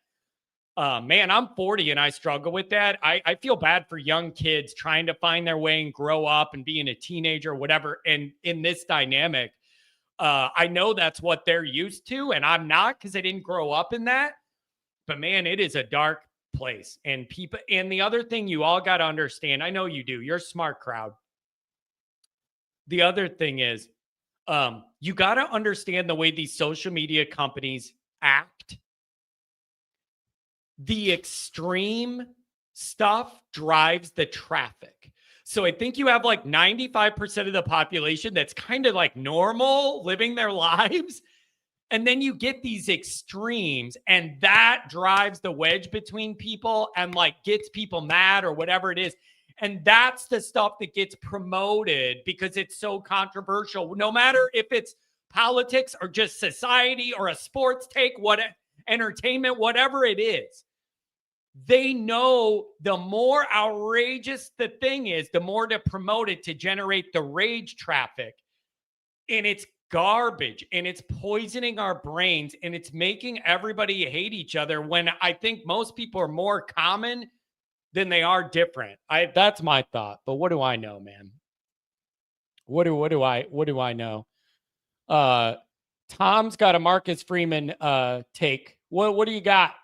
Man, I'm 40 and I struggle with that. I feel bad for young kids trying to find their way and grow up and being a teenager or whatever. And in this dynamic, I know that's what they're used to and I'm not because I didn't grow up in that. But man, it is a dark place. And the other thing you all got to understand, I know you do, you're a smart crowd. The other thing is, you got to understand the way these social media companies act. The extreme stuff drives the traffic. So I think you have like 95% of the population that's kind of like normal, living their lives. And then you get these extremes and that drives the wedge between people and like gets people mad or whatever it is. And that's the stuff that gets promoted because it's so controversial. No matter if it's politics or just society or a sports take, entertainment, whatever it is. They know the more outrageous the thing is, the more to promote it to generate the rage traffic. And it's garbage and it's poisoning our brains and it's making everybody hate each other when I think most people are more common than they are different. That's my thought. But what do I know, man? What do I know? Tom's got a Marcus Freeman take. What do you got?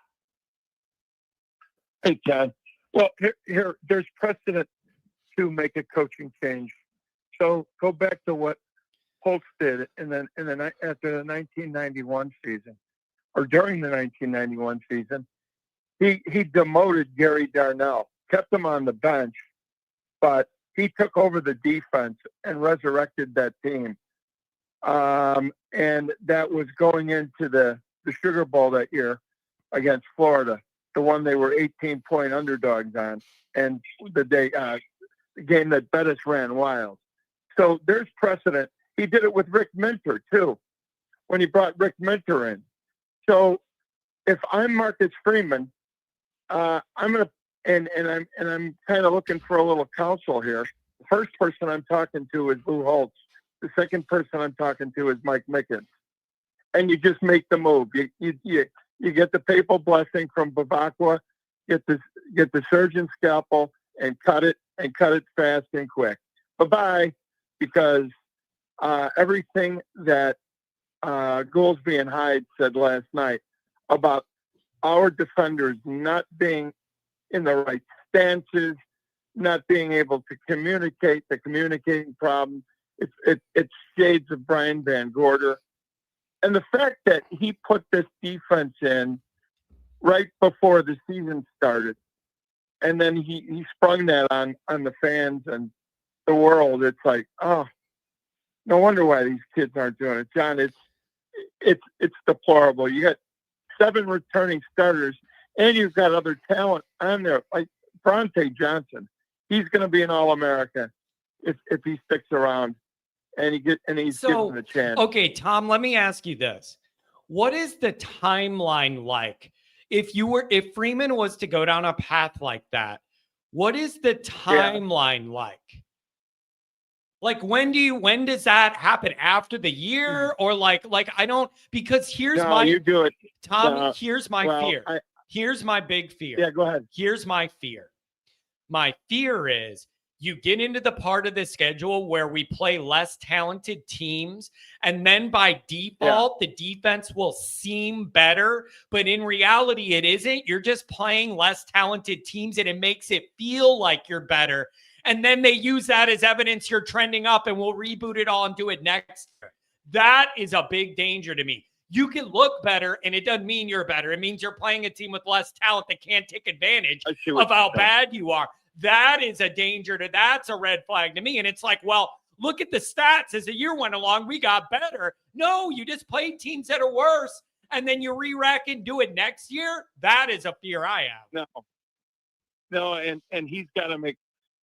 Hey, John. Well, here there's precedent to make a coaching change. So go back to what Holtz did after the 1991 season, or during the 1991 season. He demoted Gary Darnell, kept him on the bench, but he took over the defense and resurrected that team. And that was going into the Sugar Bowl that year against Florida, the one they were 18-point underdogs on, and the game that Bettis ran wild. So there's precedent. He did it with Rick Minter too, when he brought Rick Minter in. So if I'm Marcus Freeman, I'm gonna and I'm kind of looking for a little counsel here. The first person I'm talking to is Lou Holtz. The second person I'm talking to is Mike Mickens. And you just make the move. You get the papal blessing from Bavacqua, get the surgeon's scalpel and cut it fast and quick. Bye-bye, because everything that Goolsby and Hyde said last night about our defenders not being in the right stances, not being able to communicate, the communicating problem, it's shades of Brian Van Gorder. And the fact that he put this defense in right before the season started, and then he sprung that on the fans and the world, it's like, oh, no wonder why these kids aren't doing it. John, it's deplorable. You got 7 returning starters, and you've got other talent on there, like Bronte Johnson. He's going to be an All-America if he sticks around, and he's given a chance. Okay, Tom, let me ask you this: what is the timeline like? If Freeman was to go down a path like that, what is the timeline like? Like, when does that happen? After the year, or like I don't, because here's you do it, Tom. Here's my fear. Here's my big fear. Yeah, go ahead. Here's my fear. My fear is you get into the part of the schedule where we play less talented teams, and then by default, the defense will seem better, but in reality, it isn't. You're just playing less talented teams, and it makes it feel like you're better. And then they use that as evidence you're trending up, and we'll reboot it all and do it next year. That is a big danger to me. You can look better, and it doesn't mean you're better. It means you're playing a team with less talent that can't take advantage of how bad you are. That is a danger that's a red flag to me. And it's like, well, look at the stats as the year went along. We got better. No, you just played teams that are worse, and then you re-rack and do it next year. That is a fear I have. No, and he's got to make,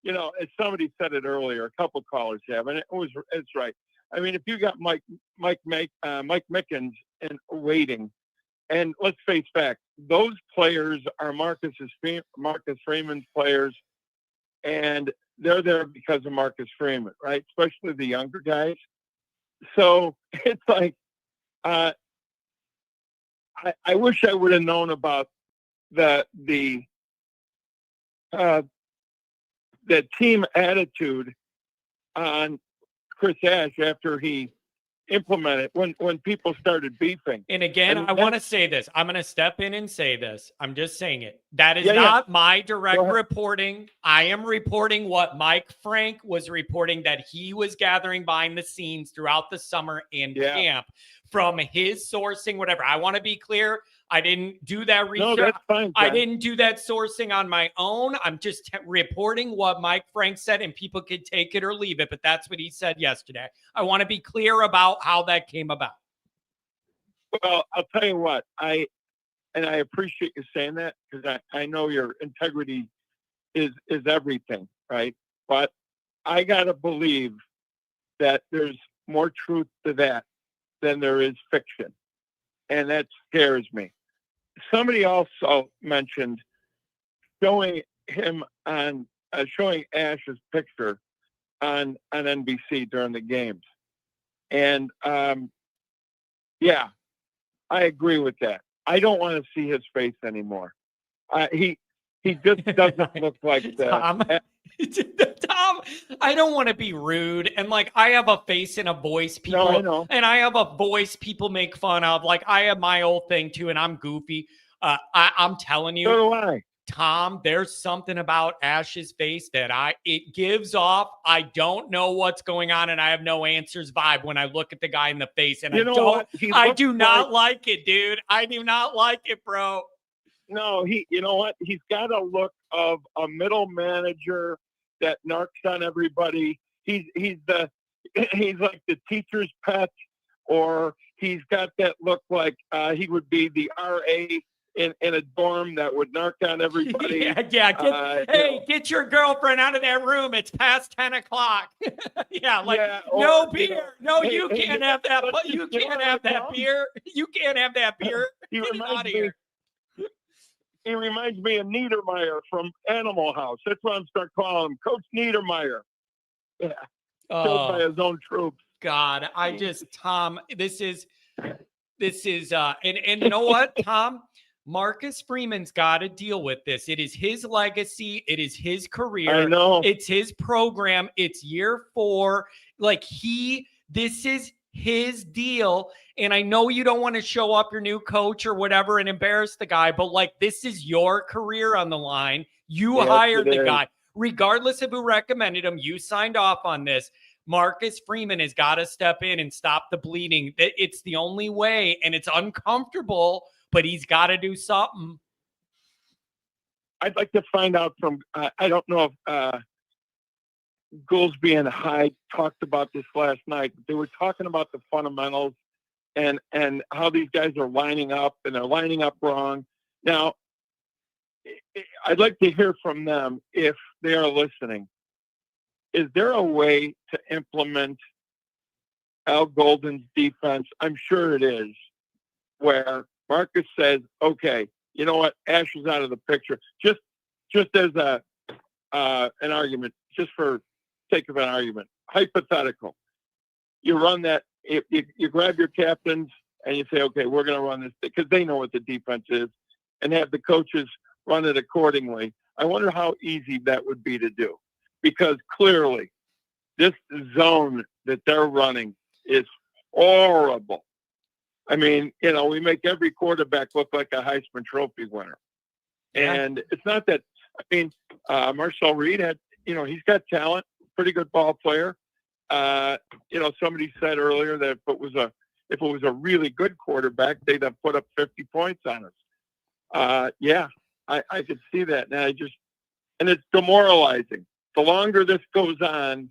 as somebody said it earlier, a couple callers have, and it's right. I mean, if you got Mike Mickens and waiting, and let's face facts, those players are Marcus Freeman's players, and they're there because of Marcus Freeman, right? Especially the younger guys. So it's like, I wish I would have known about the team attitude on Chris Ash after he implemented when people started beefing. And again, I want to say this. I'm going to step in and say this. I'm just saying it. That is not my direct reporting. I am reporting what Mike Frank was reporting that he was gathering behind the scenes throughout the summer and camp from his sourcing, whatever. I want to be clear. I didn't do that research. No, that's fine, I didn't do that sourcing on my own. I'm just reporting what Mike Frank said, and people could take it or leave it, but that's what he said yesterday. I want to be clear about how that came about. Well, I'll tell you what, I appreciate you saying that, because I know your integrity is everything, right? But I got to believe that there's more truth to that than there is fiction. And that scares me. Somebody also mentioned showing Ash's picture on NBC during the games. And I agree with that. I don't want to see his face anymore. He just doesn't look like that. Tom, I don't want to be rude. And I have a face and a voice people, I know. And I have a voice people make fun of. I have my old thing too, and I'm goofy. I'm telling you, So do I. Tom, there's something about Ash's face that it gives off. I don't know what's going on, and I have no answers vibe when I look at the guy in the face. And I do not like it, dude. I do not like it, bro. No, you know what? He's got a look of a middle manager that narcs on everybody. He's like the teacher's pet, or he's got that look like he would be the RA in a dorm that would narc on everybody. Get your girlfriend out of that room. It's past 10 o'clock. No beer. No, you can't have that. But you can't have that beer. You can't have that beer. Get it out of here. He reminds me of Niedermeyer from Animal House. That's what I'm start calling him, Coach Niedermeyer. Yeah, killed by his own troops. God, Tom, this is, and you know what, Tom? Marcus Freeman's got to deal with this. It is his legacy. It is his career. I know. It's his program. It's year 4. This is his deal. And I know you don't want to show up your new coach or whatever and embarrass the guy, but this is your career on the line. You hired the guy. Regardless of who recommended him, you signed off on this. Marcus Freeman has got to step in and stop the bleeding. It's the only way, and it's uncomfortable, but he's got to do something. I'd like to find out from, I don't know if Goolsby and Hyde talked about this last night. They were talking about the fundamentals and how these guys are lining up, and they're lining up wrong. Now, I'd like to hear from them if they are listening. Is there a way to implement Al Golden's defense? I'm sure it is, where Marcus says, okay, you know what? Ash is out of the picture. Just as an argument, just for sake of an argument, hypothetical. You run that, you grab your captains and you say, okay, we're going to run this, because they know what the defense is, and have the coaches run it accordingly. I wonder how easy that would be to do, because clearly this zone that they're running is horrible. I mean, we make every quarterback look like a Heisman Trophy winner. Yeah. And it's not that, Marcel Reed had, he's got talent, pretty good ball player. Somebody said earlier that if if it was a really good quarterback, they'd have put up 50 points on us. Yeah, I could see that. And it's demoralizing. The longer this goes on,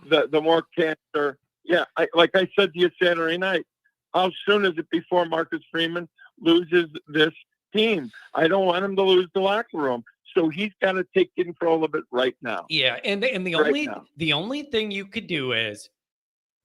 the more cancer. Yeah, like I said to you Saturday night, how soon is it before Marcus Freeman loses this team? I don't want him to lose the locker room. So he's got to take control of it right now. Yeah, and the only thing you could do is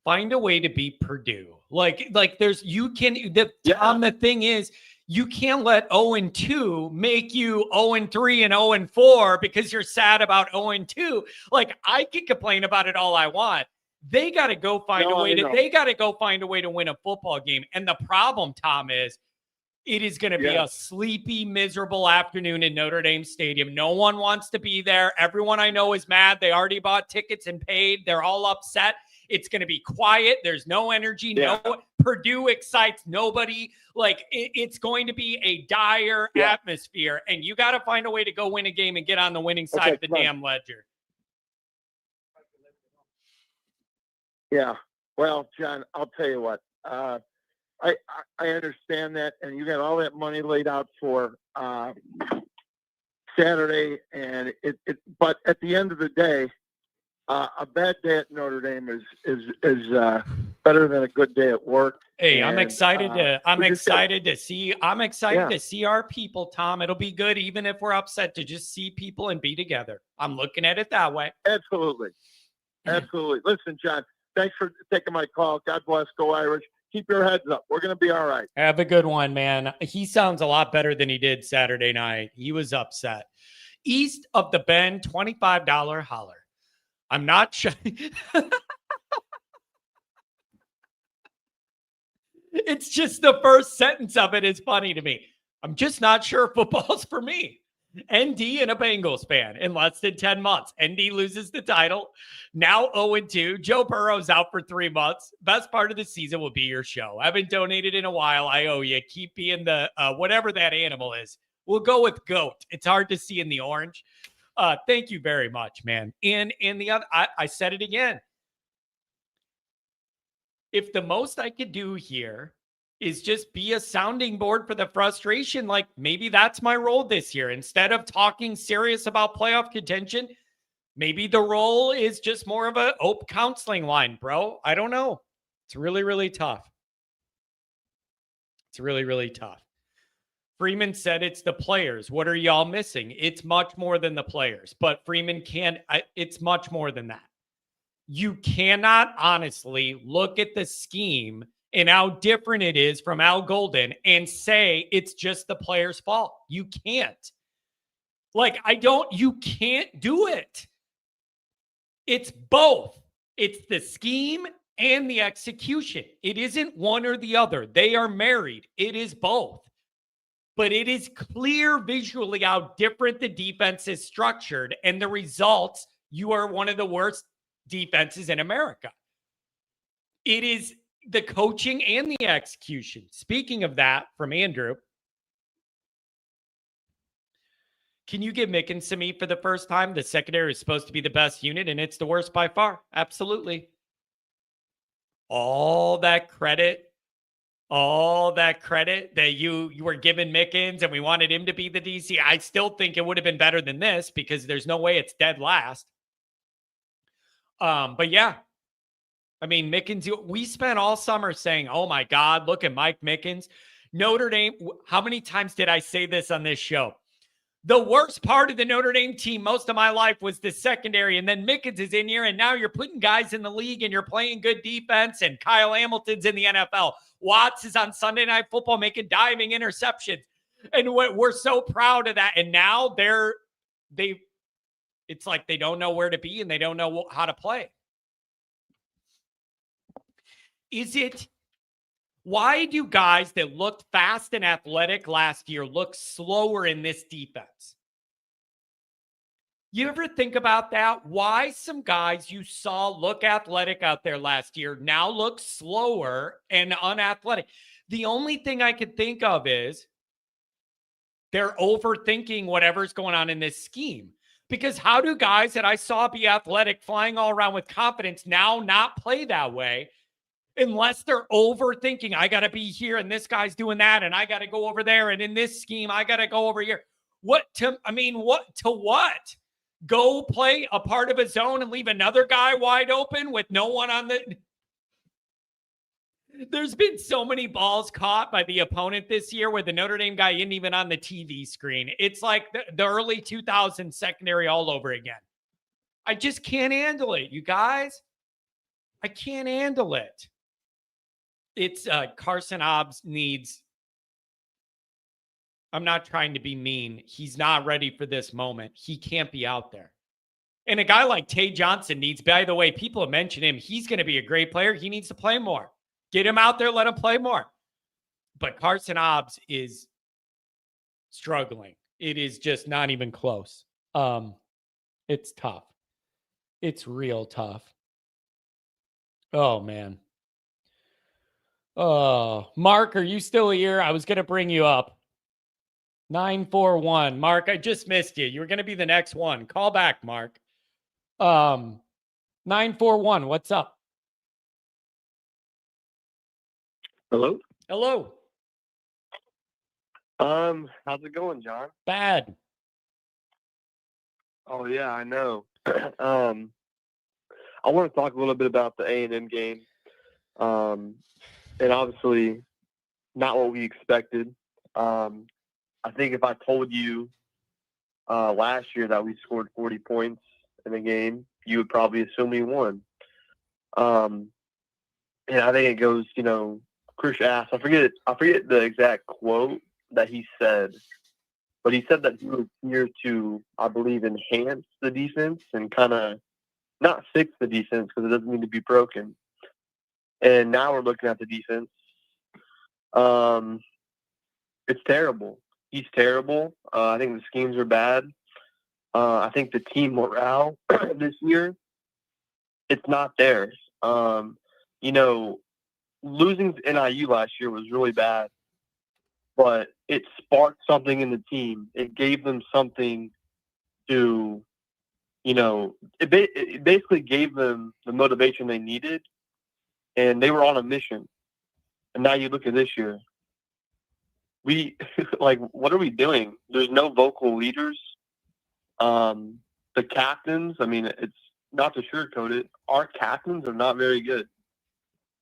find a way to beat Purdue. Like there's Tom, the thing is, you can't let 0-2 make you 0-3 and 0-4 because you're sad about 0-2. Like, I can complain about it all I want. They got to go find a way to win a football game. And the problem, Tom, is it is going to be a sleepy, miserable afternoon in Notre Dame Stadium. No one wants to be there. Everyone I know is mad. They already bought tickets and paid. They're all upset. It's going to be quiet. There's no energy. No, Purdue excites nobody. Like, it's going to be a dire atmosphere, and you got to find a way to go win a game and get on the winning side of the damn ledger. Yeah. Well, John, I'll tell you what. I understand that, and you got all that money laid out for Saturday, and but at the end of the day, a bad day at Notre Dame is better than a good day at work. Hey, I'm excited to see our people, Tom. It'll be good even if we're upset to just see people and be together. I'm looking at it that way. Absolutely. Listen, John, thanks for taking my call. God bless. Go Irish. Keep your heads up. We're going to be all right. Have a good one, man. He sounds a lot better than he did Saturday night. He was upset. East of the Bend, $25 holler. I'm not sure. It's just the first sentence of it is funny to me. I'm just not sure football's for me. ND and a Bengals fan in less than 10 months. ND loses the title. Now 0-2. Joe Burrow's out for 3 months. Best part of the season will be your show. I haven't donated in a while. I owe you. Keep being the whatever that animal is. We'll go with goat. It's hard to see in the orange. Thank you very much, man. And the other, I said it again. If the most I could do here is just be a sounding board for the frustration, like maybe that's my role this year. Instead of talking serious about playoff contention, maybe the role is just more of a open counseling line, bro. I don't know. It's really, really tough. It's really, really tough. Freeman said it's the players. What are y'all missing? It's much more than the players, but Freeman it's much more than that. You cannot honestly look at the scheme and how different it is from Al Golden and say it's just the players' fault. You can't. You can't do it. It's both. It's the scheme and the execution. It isn't one or the other. They are married. It is both. But it is clear visually how different the defense is structured, and the results, you are one of the worst defenses in America. It is the coaching and the execution. Speaking of that, from Andrew, can you give Mickens to me for the first time? The secondary is supposed to be the best unit, and it's the worst by far. Absolutely. All that credit that you were giving Mickens and we wanted him to be the DC. I still think it would have been better than this because there's no way it's dead last. But yeah, I mean, Mickens, we spent all summer saying, oh my God, look at Mike Mickens. Notre Dame. How many times did I say this on this show? The worst part of the Notre Dame team most of my life was the secondary. And then Mickens is in here, and now you're putting guys in the league and you're playing good defense, and Kyle Hamilton's in the NFL. Watts is on Sunday Night Football making diving interceptions. And we're so proud of that. And now it's like they don't know where to be and they don't know how to play. Why do guys that looked fast and athletic last year look slower in this defense? You ever think about that? Why some guys you saw look athletic out there last year now look slower and unathletic? The only thing I could think of is they're overthinking whatever's going on in this scheme. Because how do guys that I saw be athletic, flying all around with confidence, now not play that way? Unless they're overthinking, I got to be here and this guy's doing that and I got to go over there and in this scheme, I got to go over here. What? Go play a part of a zone and leave another guy wide open with no one on the... There's been so many balls caught by the opponent this year where the Notre Dame guy isn't even on the TV screen. It's like the early 2000s secondary all over again. I just can't handle it, you guys. I can't handle it. It's Carson Hobbs needs... I'm not trying to be mean. He's not ready for this moment. He can't be out there. And a guy like Tay Johnson needs, by the way, people have mentioned him. He's going to be a great player. He needs to play more. Get him out there. Let him play more. But Carson Hobbs is struggling. It is just not even close. It's tough. It's real tough. Oh, man. Oh, Mark, are you still here? I was going to bring you up. 941. Mark, I just missed you. You were going to be the next one. Call back, Mark. 941. What's up? Hello. Hello. How's it going, John? Bad. Oh yeah, I know. I want to talk a little bit about the A&M game. And obviously not what we expected. I think if I told you last year that we scored 40 points in the game, you would probably assume we won. And I think it goes, Chris asked, I forget the exact quote that he said, but he said that he was here to, I believe, enhance the defense and kind of not fix the defense because it doesn't need to be broken. And now we're looking at the defense. It's terrible. He's terrible. I think the schemes are bad. I think the team morale this year, it's not theirs. Losing to NIU last year was really bad, but it sparked something in the team. It gave them something to, it basically gave them the motivation they needed, and they were on a mission. And now you look at this year. We what are we doing? There's no vocal leaders. The captains, it's not to sugarcoat it. Our captains are not very good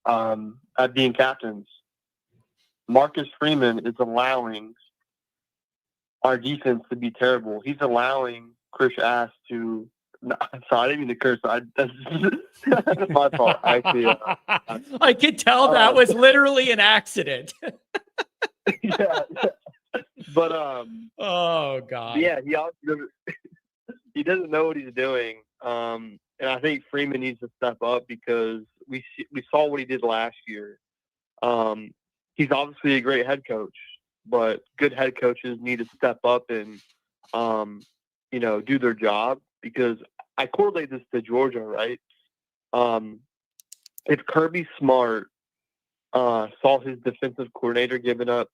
at being captains. Marcus Freeman is allowing our defense to be terrible. He's allowing Chris Ash to. No, sorry, I didn't mean to curse. That's my fault. Actually, I could tell that was literally an accident. Yeah. But oh god. Yeah, he doesn't know what he's doing. And I think Freeman needs to step up because we saw what he did last year. He's obviously a great head coach, but good head coaches need to step up and do their job, because I correlate this to Georgia, right? If Kirby Smart saw his defensive coordinator giving up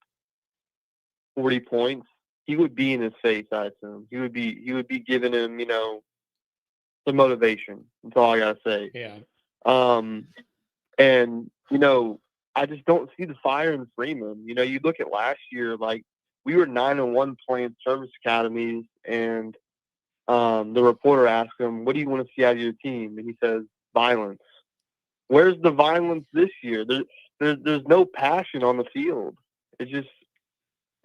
40 points, he would be in his face, I assume. He would be giving him, some motivation. That's all I gotta say. Yeah. And I just don't see the fire in Freeman. You look at last year, we were 9-1 playing service academies, and the reporter asked him, "What do you want to see out of your team?" And he says, "Violence." Where's the violence this year? There's no passion on the field. It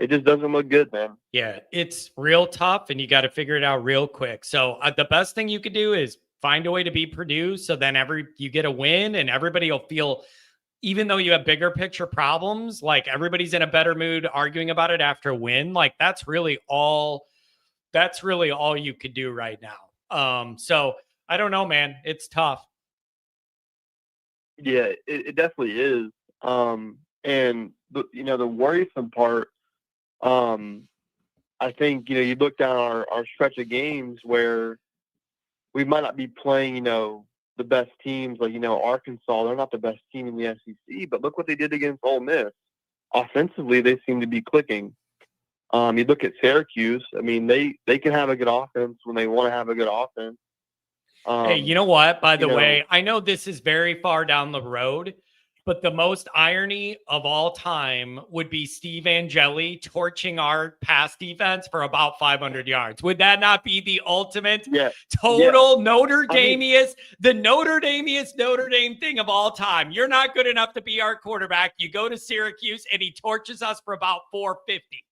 just doesn't look good, man. Yeah, it's real tough, and you got to figure it out real quick. So the best thing you could do is find a way to be Purdue, so then you get a win, and everybody will feel, even though you have bigger picture problems, like everybody's in a better mood arguing about it after a win. Like that's really all you could do right now. So I don't know, man. It's tough. Yeah, it definitely is. And the worrisome part, I think, you look down our stretch of games where we might not be playing, the best teams, like, Arkansas. They're not the best team in the SEC, but look what they did against Ole Miss. Offensively, they seem to be clicking. You look at Syracuse. They can have a good offense when they want to have a good offense. Hey, you know what? By the way, I know this is very far down the road, But the most irony of all time would be Steve Angeli torching our pass defense for about 500 yards. Would that not be the ultimate total Notre Dame-iest, the Notre Dame-iest Notre Dame thing of all time? You're not good enough to be our quarterback. You go to Syracuse and he torches us for about 450.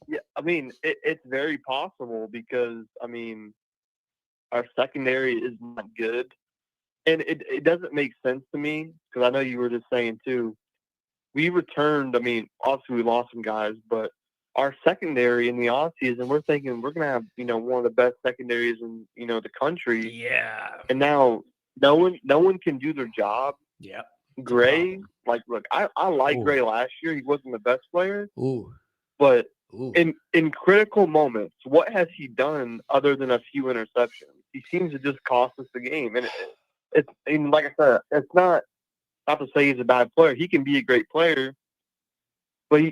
Yeah, I mean, it's very possible because, I mean, our secondary is not good. And it doesn't make sense to me because I know you were just saying, too, we returned, I mean, obviously we lost some guys, but our secondary in the offseason, we're thinking we're going to have, one of the best secondaries in, the country. Yeah. And now no one can do their job. Yep. Gray, look, I like Gray last year. He wasn't the best player. Ooh. But in critical moments, what has he done other than a few interceptions? He seems to just cost us the game. And and like I said, it's not to say he's a bad player. He can be a great player, but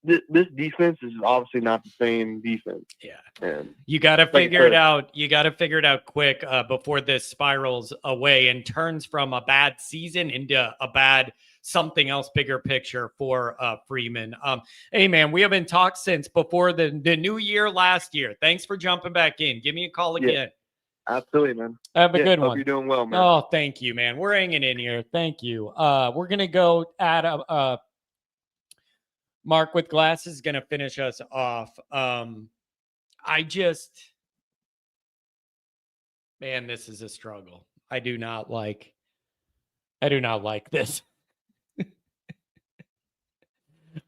this defense is obviously not the same defense. Yeah. And you got to figure it out. You got to figure it out quick before this spirals away and turns from a bad season into a bad something else, bigger picture for Freeman. Hey, man, we haven't talked since before the new year last year. Thanks for jumping back in. Give me a call again. Absolutely, man. Have a good hope one. You're doing well, man. Oh, thank you, man. We're hanging in here. Thank you. We're going to go at Mark with glasses is going to finish us off. Man, this is a struggle. I do not like this.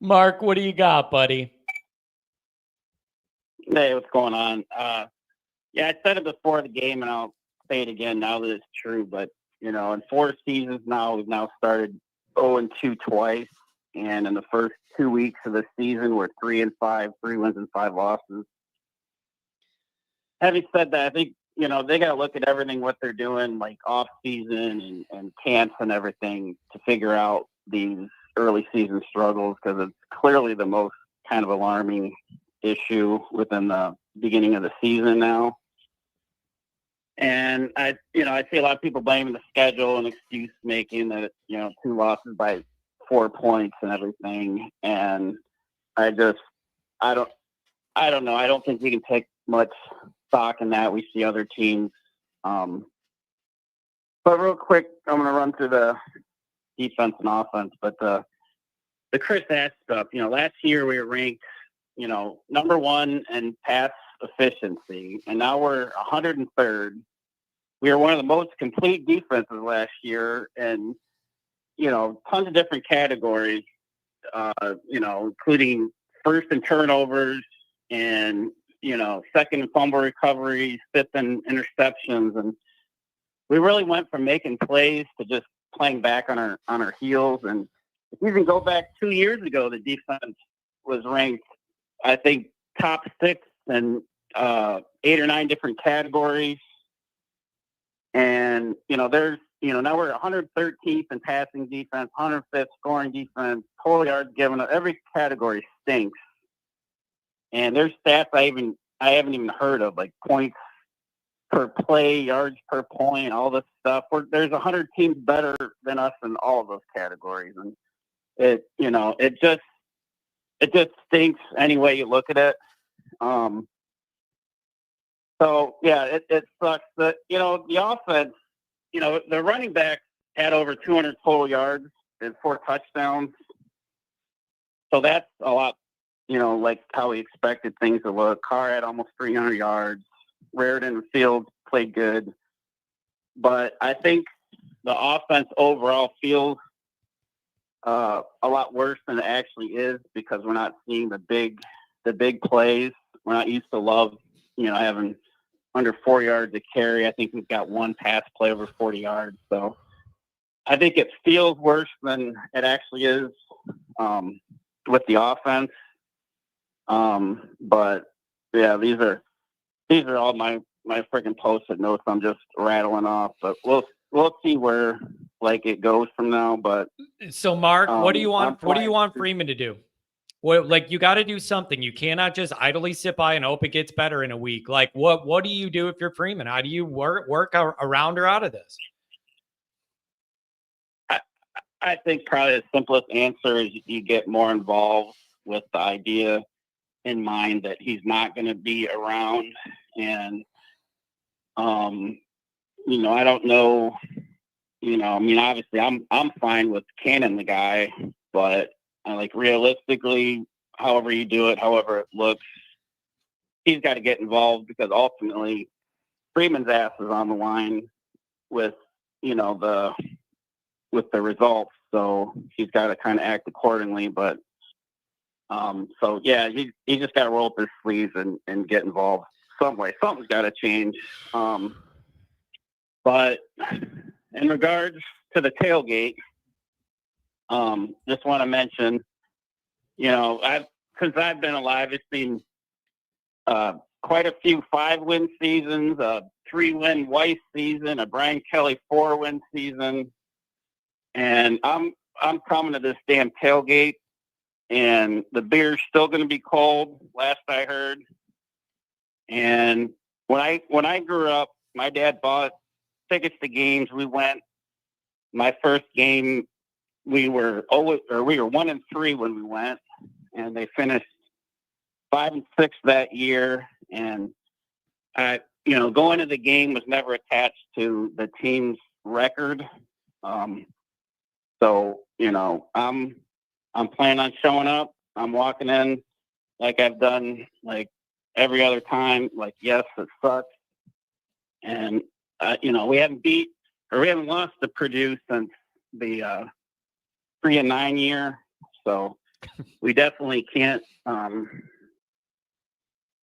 Mark, what do you got, buddy? Hey, what's going on? Yeah, I said it before the game, and I'll say it again now that it's true. But, in 4 seasons now, we've now started 0-2 twice. And in the first 2 weeks of the season, we're 3-5, 3 wins and 5 losses. Having said that, I think, they got to look at everything, what they're doing, like off season and camps and everything to figure out these early season struggles, because it's clearly the most kind of alarming issue within the beginning of the season now. And I see a lot of people blaming the schedule and excuse making that, 2 losses by 4 points and everything. And I don't know. I don't think we can take much stock in that. We see other teams. But real quick, I'm going to run through the defense and offense. But the Chris Ash stuff, last year we were ranked, number 1 in pass efficiency, and now we're 103rd. We were one of the most complete defenses last year, and tons of different categories, including first in turnovers and, second in fumble recoveries, 5th in interceptions. And we really went from making plays to just playing back on our heels. And if you even go back 2 years ago, the defense was ranked, I think, top 6 in 8 or 9 different categories. And, there's, now we're 113th in passing defense, 105th scoring defense, total yards given. Every category stinks. And there's stats I haven't even heard of, like points per play, yards per point, all this stuff. There's 100 teams better than us in all of those categories. And it just stinks any way you look at it. So yeah, it sucks that, the offense, the running back had over 200 total yards and 4 touchdowns. So that's a lot, like how we expected things to look. Carr had almost 300 yards. Raritan and Fields played good. But I think the offense overall feels a lot worse than it actually is, because we're not seeing the big plays. We're not used to Love, having under 4 yards to carry. I think we've got 1 pass play over 40 yards. So I think it feels worse than it actually is with the offense. But yeah, these are all my freaking Post-it notes I'm just rattling off. But we'll see where it goes from now. But so Mark, what do you want? What do you want Freeman to do? Well, you got to do something. You cannot just idly sit by and hope it gets better in a week. What do you do if you're Freeman? How do you work around or out of this? I think probably the simplest answer is you get more involved with the idea in mind that he's not going to be around. And, I don't know, I mean, obviously I'm fine with canning the guy, but like realistically, however you do it, however it looks, he's got to get involved because ultimately Freeman's ass is on the line with, with the results. So he's got to kind of act accordingly. But so yeah, he just got to roll up his sleeves and get involved some way. Something's got to change. But in regards to the tailgate, just want to mention, since I've been alive, it's been quite a few 5-win seasons, a 3-win Weiss season, a Brian Kelly 4-win season. And I'm coming to this damn tailgate, and the beer's still going to be cold, last I heard. And when I grew up, my dad bought tickets to games. We went. My first game, we were 1-3 when we went, and they finished 5-6 that year. And going to the game was never attached to the team's record. So, I'm planning on showing up. I'm walking in like I've done like every other time. Like, yes, it sucks. And, we haven't lost to Purdue since the 3-9 year. So we definitely can't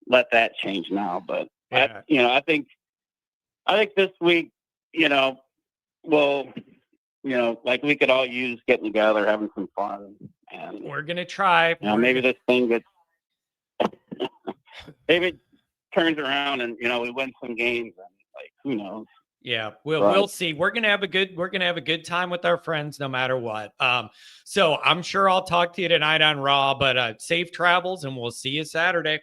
let that change now. But, Yeah. I think this week, we'll, like we could all use getting together, having some fun. And We're going to try. maybe this thing gets, maybe it turns around and, we win some games and like, who knows? Yeah, we'll see. We're gonna have a good time with our friends no matter what. So I'm sure I'll talk to you tonight on Raw, but safe travels and we'll see you Saturday.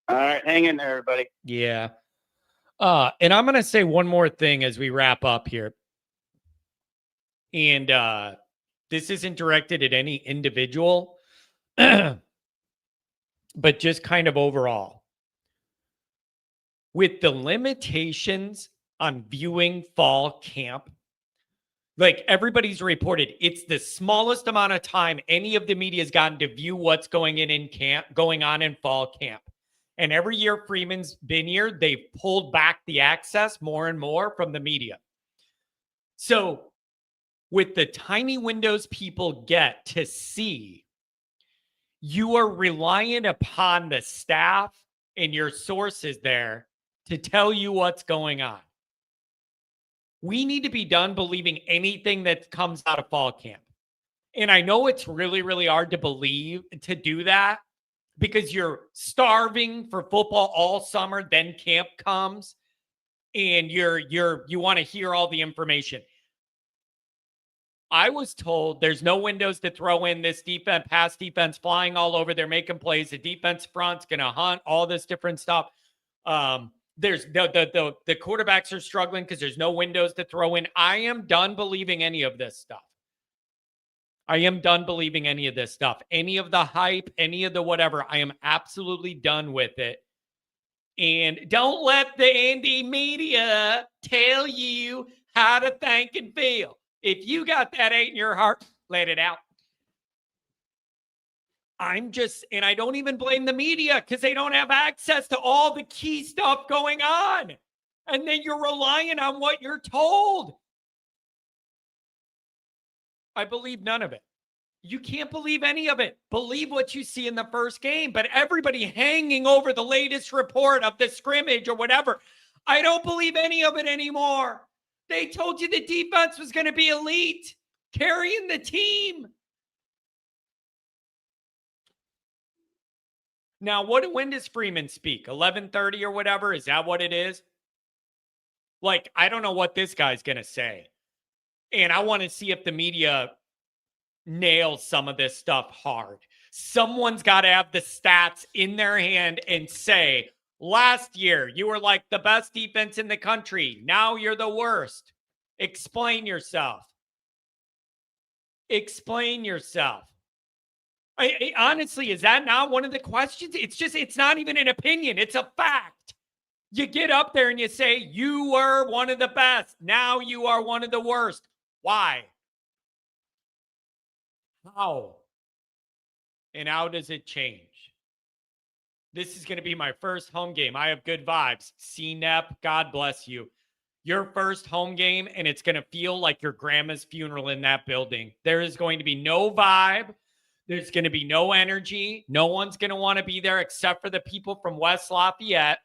All right, hang in there, everybody. Yeah. And I'm gonna say one more thing as we wrap up here. And this isn't directed at any individual, but just kind of overall. With the limitations on viewing fall camp, like everybody's reported, it's the smallest amount of time any of the media has gotten to view what's going on in fall camp. And every year Freeman's been here, they've pulled back the access more and more from the media. So with the tiny windows people get to see, you are reliant upon the staff and your sources there to tell you what's going on. We need to be done believing anything that comes out of fall camp. And I know it's really, really hard to do that because you're starving for football all summer, then camp comes and you want to hear all the information. I was told there's no windows to throw in this defense, pass defense flying all over. They're making plays. The defense front's going to hunt all this different stuff. There's the quarterbacks are struggling because there's no windows to throw in. I am done believing any of this stuff. Any of the hype, any of the whatever. I am absolutely done with it. And don't let the Indy media tell you how to think and feel. If you got that hate in your heart, let it out. And I don't even blame the media because they don't have access to all the key stuff going on. And then you're relying on what you're told. I believe none of it. You can't believe any of it. Believe what you see in the first game. But everybody hanging over the latest report of the scrimmage or whatever, I don't believe any of it anymore. They told you the defense was going to be elite, carrying the team. Now, when does Freeman speak? 11:30 or whatever? Is that what it is? Like, I don't know what this guy's going to say. And I want to see if the media nails some of this stuff hard. Someone's got to have the stats in their hand and say, last year, you were like the best defense in the country. Now you're the worst. Explain yourself. Explain yourself. Honestly, is that not one of the questions? It's not even an opinion. It's a fact. You get up there and you say, you were one of the best. Now you are one of the worst. Why? How? And how does it change? This is going to be my first home game. I have good vibes. CNEP, God bless you. Your first home game, and it's going to feel like your grandma's funeral in that building. There is going to be no vibe. There's going to be no energy. No one's going to want to be there except for the people from West Lafayette.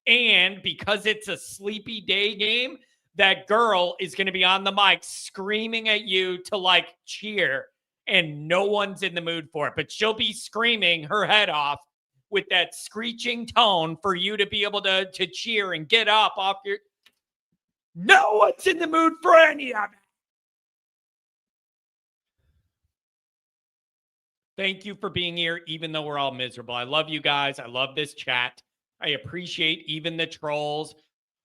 And because it's a sleepy day game, that girl is going to be on the mic screaming at you to like cheer, and no one's in the mood for it. But she'll be screaming her head off with that screeching tone for you to be able to cheer and get up off your... No one's in the mood for any of it. Thank you for being here, even though we're all miserable. I love you guys. I love this chat. I appreciate even the trolls.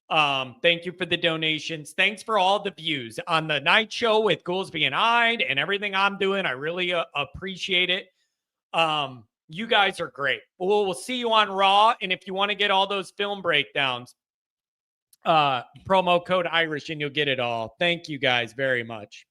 Thank you for the donations. Thanks for all the views on the night show with Goolsby and Hyde and everything I'm doing. I really appreciate it. You guys are great. We'll see you on Raw. And if you want to get all those film breakdowns, promo code Irish and you'll get it all. Thank you guys very much.